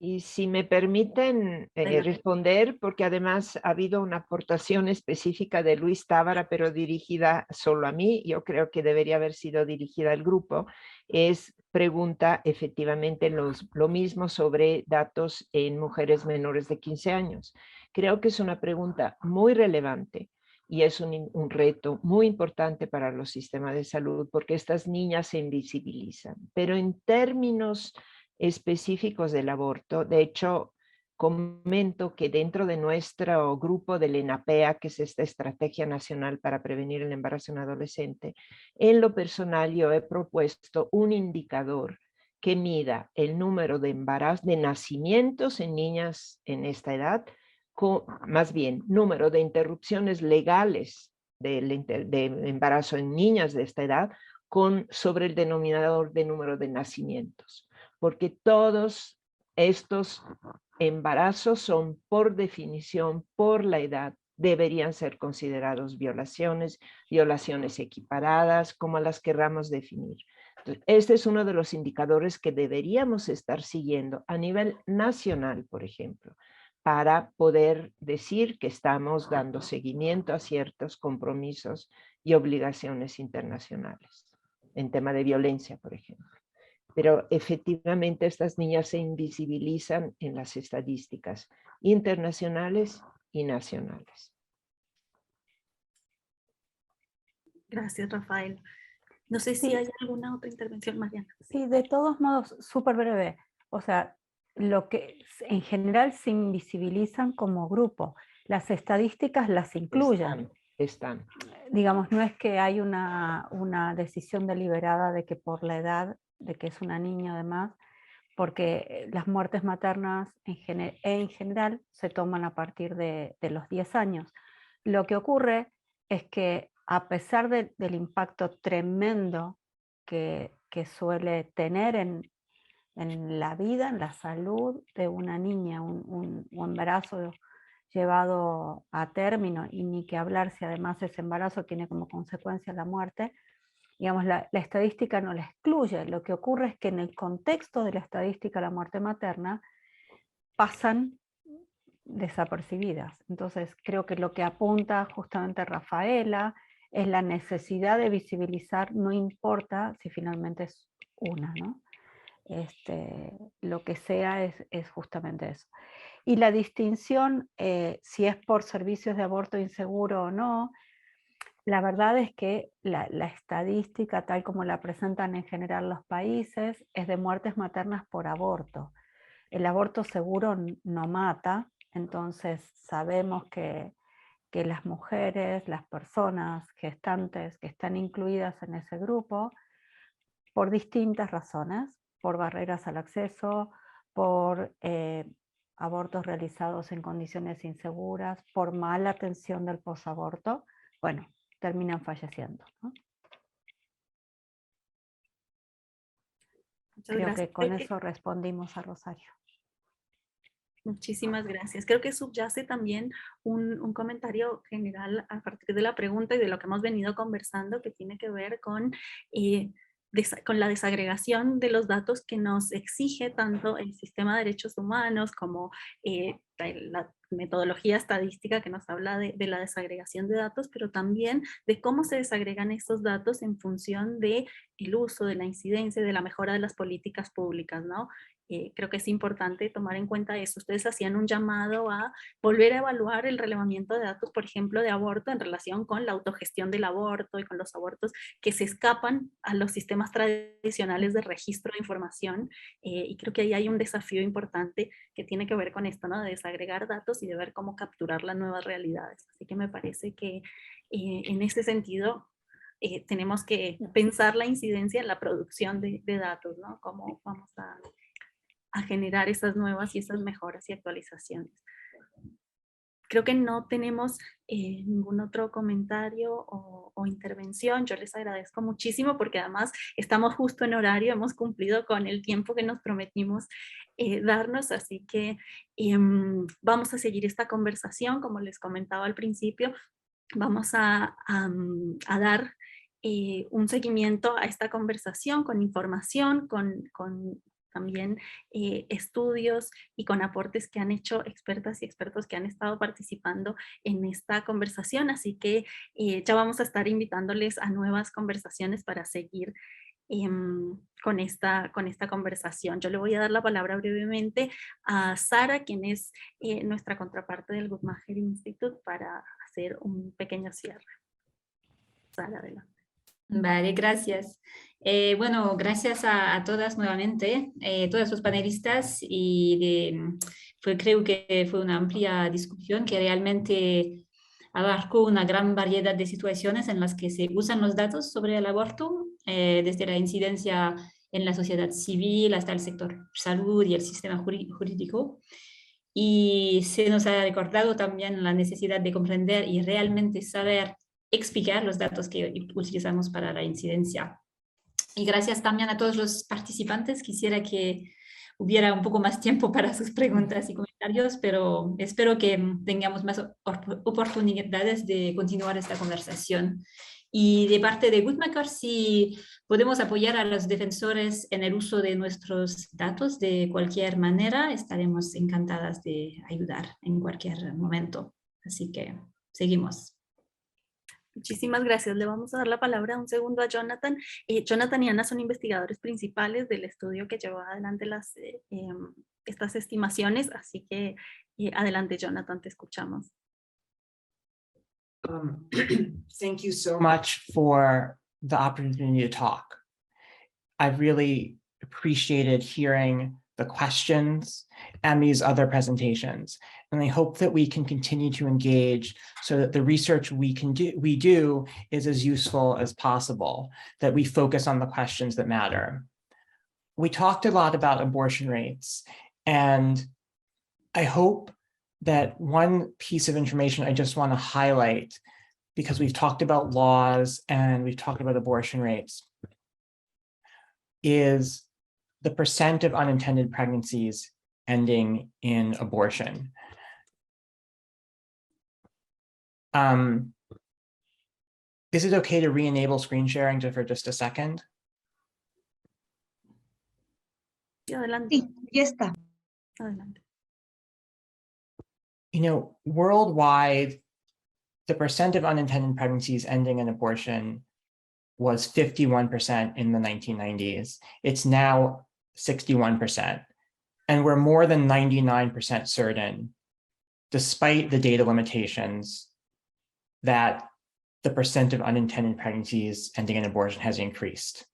Y si me permiten responder, porque además ha habido una aportación específica de Luis Tábara, pero dirigida solo a mí, yo creo que debería haber sido dirigida al grupo, pregunta efectivamente lo mismo sobre datos en mujeres menores de 15 años. Creo que es una pregunta muy relevante y es un reto muy importante para los sistemas de salud, porque estas niñas se invisibilizan. Pero en términos específicos del aborto, de hecho, comento que dentro de nuestro grupo del ENAPEA, que es esta Estrategia Nacional para Prevenir el Embarazo en Adolescente, en lo personal yo he propuesto un indicador que mida el número de embarazos, de nacimientos en niñas en esta edad, más bien número de interrupciones legales de embarazo en niñas de esta edad, sobre el denominador de número de nacimientos, porque todos estos embarazos son por definición, por la edad, deberían ser considerados violaciones equiparadas, como las querramos definir. Entonces, este es uno de los indicadores que deberíamos estar siguiendo a nivel nacional, por ejemplo, para poder decir que estamos dando seguimiento a ciertos compromisos y obligaciones internacionales, en tema de violencia, por ejemplo. Pero efectivamente estas niñas se invisibilizan en las estadísticas internacionales y nacionales. Gracias, Rafael. No sé si hay alguna otra intervención, Mariana. Sí, de todos modos, súper breve. O sea, lo que en general se invisibilizan como grupo. Las estadísticas las incluyen. Están. Digamos, no es que hay una decisión deliberada de que por la edad, de que es una niña además, porque las muertes maternas en general se toman a partir de los 10 años. Lo que ocurre es que a pesar del impacto tremendo que suele tener en la vida, en la salud de una niña, un embarazo llevado a término, y ni que hablar si además ese embarazo tiene como consecuencia la muerte, digamos, la estadística no la excluye. Lo que ocurre es que en el contexto de la estadística la muerte materna pasan desapercibidas. Entonces creo que lo que apunta justamente Rafaela es la necesidad de visibilizar, no importa si finalmente es una, ¿no? Lo que sea es justamente eso. Y la distinción, si es por servicios de aborto inseguro o no, la verdad es que la estadística, tal como la presentan en general los países, es de muertes maternas por aborto. El aborto seguro no mata, entonces sabemos que las mujeres, las personas gestantes que están incluidas en ese grupo, por distintas razones, por barreras al acceso, por abortos realizados en condiciones inseguras, por mala atención del posaborto, bueno, terminan falleciendo, ¿no? Creo que con eso respondimos a Rosario. Muchísimas gracias. Creo que subyace también un comentario general a partir de la pregunta y de lo que hemos venido conversando, que tiene que ver con la desagregación de los datos que nos exige tanto el sistema de derechos humanos como la metodología estadística que nos habla de la desagregación de datos, pero también de cómo se desagregan estos datos en función del uso, de la incidencia, de la mejora de las políticas públicas, ¿no? creo que es importante tomar en cuenta eso. Ustedes hacían un llamado a volver a evaluar el relevamiento de datos, por ejemplo, de aborto en relación con la autogestión del aborto y con los abortos que se escapan a los sistemas tradicionales de registro de información. Y creo que ahí hay un desafío importante que tiene que ver con esto, ¿no? De desagregar datos y de ver cómo capturar las nuevas realidades. Así que me parece que en ese sentido tenemos que pensar la incidencia en la producción de datos, ¿no? Cómo vamos a generar esas nuevas y esas mejoras y actualizaciones. Creo que no tenemos ningún otro comentario o intervención. Yo les agradezco muchísimo porque además estamos justo en horario, hemos cumplido con el tiempo que nos prometimos darnos, así que vamos a seguir esta conversación. Como les comentaba al principio, vamos a dar un seguimiento a esta conversación con información, con también estudios y con aportes que han hecho expertas y expertos que han estado participando en esta conversación, así que ya vamos a estar invitándoles a nuevas conversaciones para seguir con esta conversación. Yo le voy a dar la palabra brevemente a Sara, quien es nuestra contraparte del Guttmacher Institute, para hacer un pequeño cierre. Sara, adelante. Vale, gracias. Bueno, gracias a todas nuevamente, todas sus panelistas, y creo que fue una amplia discusión que realmente abarcó una gran variedad de situaciones en las que se usan los datos sobre el aborto, desde la incidencia en la sociedad civil hasta el sector salud y el sistema jurídico. Y se nos ha recordado también la necesidad de comprender y realmente saber explicar los datos que utilizamos para la incidencia. Y gracias también a todos los participantes. Quisiera que hubiera un poco más tiempo para sus preguntas y comentarios, pero espero que tengamos más oportunidades de continuar esta conversación. Y de parte de Guttmacher, si podemos apoyar a los defensores en el uso de nuestros datos de cualquier manera, estaremos encantadas de ayudar en cualquier momento. Así que seguimos. Muchísimas gracias. Le vamos a dar la palabra un segundo a Jonathan. Jonathan y Ana son investigadores principales del estudio que llevó adelante estas estimaciones, así que adelante, Jonathan, te escuchamos. Thank you so much for the opportunity to talk. I've really appreciated hearing the questions and these other presentations. And I hope that we can continue to engage so that the research we do is as useful as possible, that we focus on the questions that matter. We talked a lot about abortion rates, and I hope that one piece of information I just want to highlight, because we've talked about laws and we've talked about abortion rates, is the percent of unintended pregnancies ending in abortion. Is it okay to re-enable screen sharing for just a second? Adelante. Sí, ya está. Adelante. You know, worldwide, the percent of unintended pregnancies ending in abortion was 51% in the 1990s. It's now 61%. And we're more than 99% certain, despite the data limitations, that the percent of unintended pregnancies ending in abortion has increased.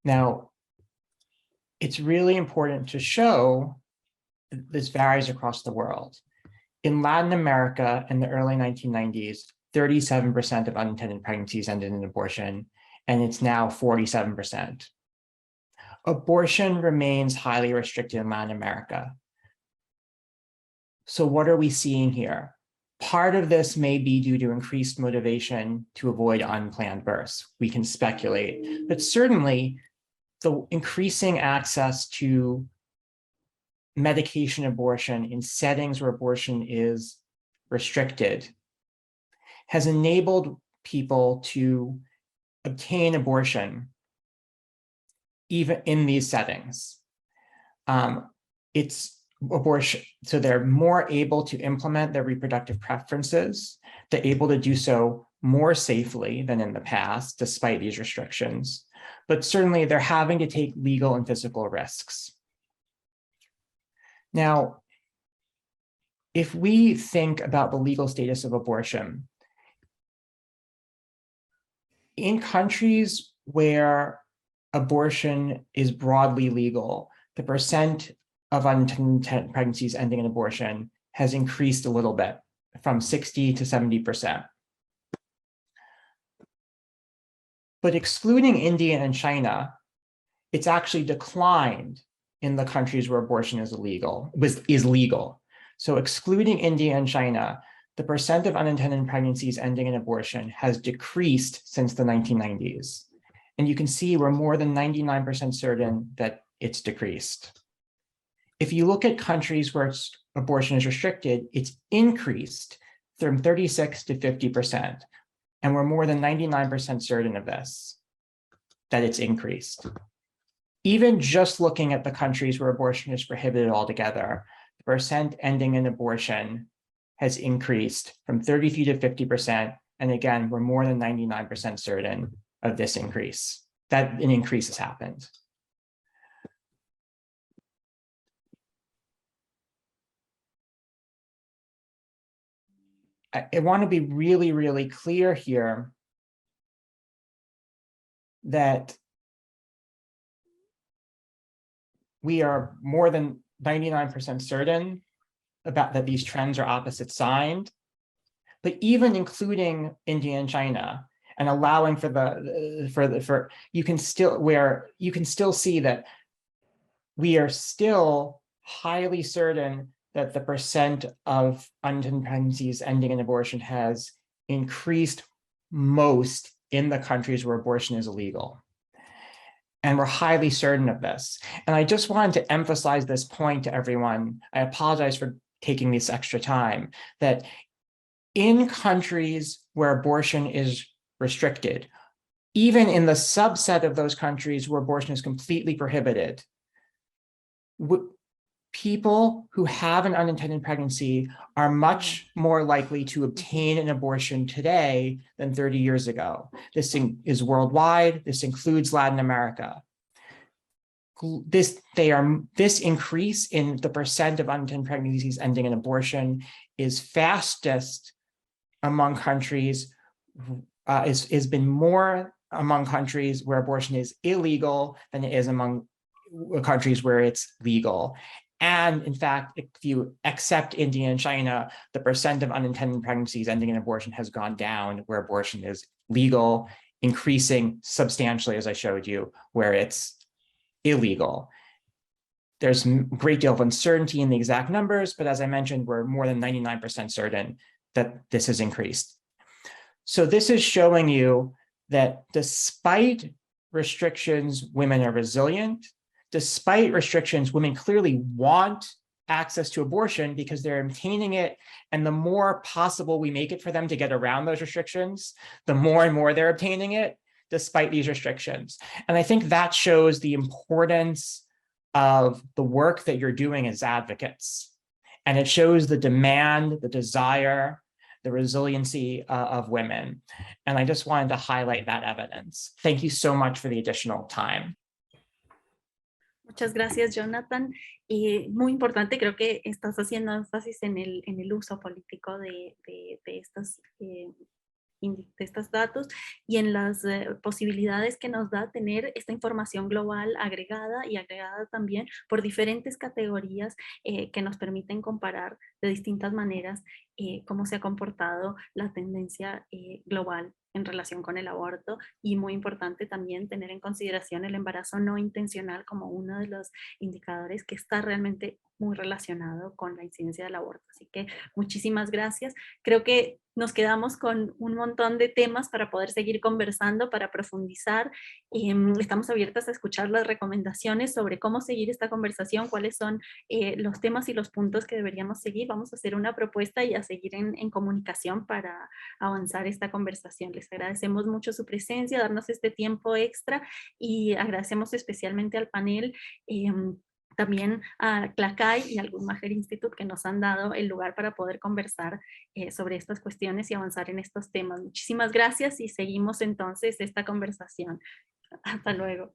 Now, it's really important to show that this varies across the world. In Latin America in the early 1990s, 37% of unintended pregnancies ended in abortion, and it's now 47%. Abortion remains highly restricted in Latin America. So what are we seeing here? Part of this may be due to increased motivation to avoid unplanned births. We can speculate, but certainly the increasing access to medication abortion in settings where abortion is restricted has enabled people to obtain abortion even in these settings. It's abortion, so they're more able to implement their reproductive preferences. They're able to do so more safely than in the past, despite these restrictions. But certainly they're having to take legal and physical risks. Now, if we think about the legal status of abortion, in countries where abortion is broadly legal, the percent of unintended pregnancies ending in abortion has increased a little bit, from 60 to 70%. But excluding India and China, it's actually declined in the countries where abortion is legal. So excluding India and China, the percent of unintended pregnancies ending in abortion has decreased since the 1990s. And you can see we're more than 99% certain that it's decreased. If you look at countries where abortion is restricted, it's increased from 36 to 50%. And we're more than 99% certain of this, that it's increased. Even just looking at the countries where abortion is prohibited altogether, the percent ending in abortion has increased from 33 to 50%. And again, we're more than 99% certain of this increase, that an increase has happened. I want to be really, really clear here that we are more than 99% certain about that these trends are opposite signed. But even including India and China and allowing for you can still see that we are still highly certain that the percent of unintended pregnancies ending in abortion has increased most in the countries where abortion is illegal. And we're highly certain of this. And I just wanted to emphasize this point to everyone. I apologize for taking this extra time, that in countries where abortion is restricted, even in the subset of those countries where abortion is completely prohibited, people who have an unintended pregnancy are much more likely to obtain an abortion today than 30 years ago. This is worldwide. This includes Latin America. This increase in the percent of unintended pregnancies ending in abortion is fastest among countries, has been more among countries where abortion is illegal than it is among countries where it's legal. And in fact, if you accept India and China, the percent of unintended pregnancies ending in abortion has gone down where abortion is legal, increasing substantially, as I showed you, where it's illegal. There's a great deal of uncertainty in the exact numbers, but as I mentioned, we're more than 99% certain that this has increased. So this is showing you that despite restrictions, women are resilient. Despite restrictions, women clearly want access to abortion because they're obtaining it. And the more possible we make it for them to get around those restrictions, the more and more they're obtaining it despite these restrictions. And I think that shows the importance of the work that you're doing as advocates. And it shows the demand, the desire, the resiliency of women. And I just wanted to highlight that evidence. Thank you so much for the additional time. Muchas gracias, Jonathan. Y muy importante, creo que estás haciendo énfasis en el uso político de estos datos y en las posibilidades que nos da tener esta información global agregada y agregada también por diferentes categorías que nos permiten comparar de distintas maneras cómo se ha comportado la tendencia global en relación con el aborto, y muy importante también tener en consideración el embarazo no intencional como uno de los indicadores que está realmente muy relacionado con la incidencia del aborto. Así que muchísimas gracias. Creo que nos quedamos con un montón de temas para poder seguir conversando, para profundizar. Estamos abiertas a escuchar las recomendaciones sobre cómo seguir esta conversación, cuáles son los temas y los puntos que deberíamos seguir. Vamos a hacer una propuesta y a seguir en comunicación para avanzar esta conversación. Les agradecemos mucho su presencia, darnos este tiempo extra, y agradecemos especialmente al panel, también a CLACAI y al Guttmacher Institute, que nos han dado el lugar para poder conversar sobre estas cuestiones y avanzar en estos temas. Muchísimas gracias y seguimos entonces esta conversación. Hasta luego.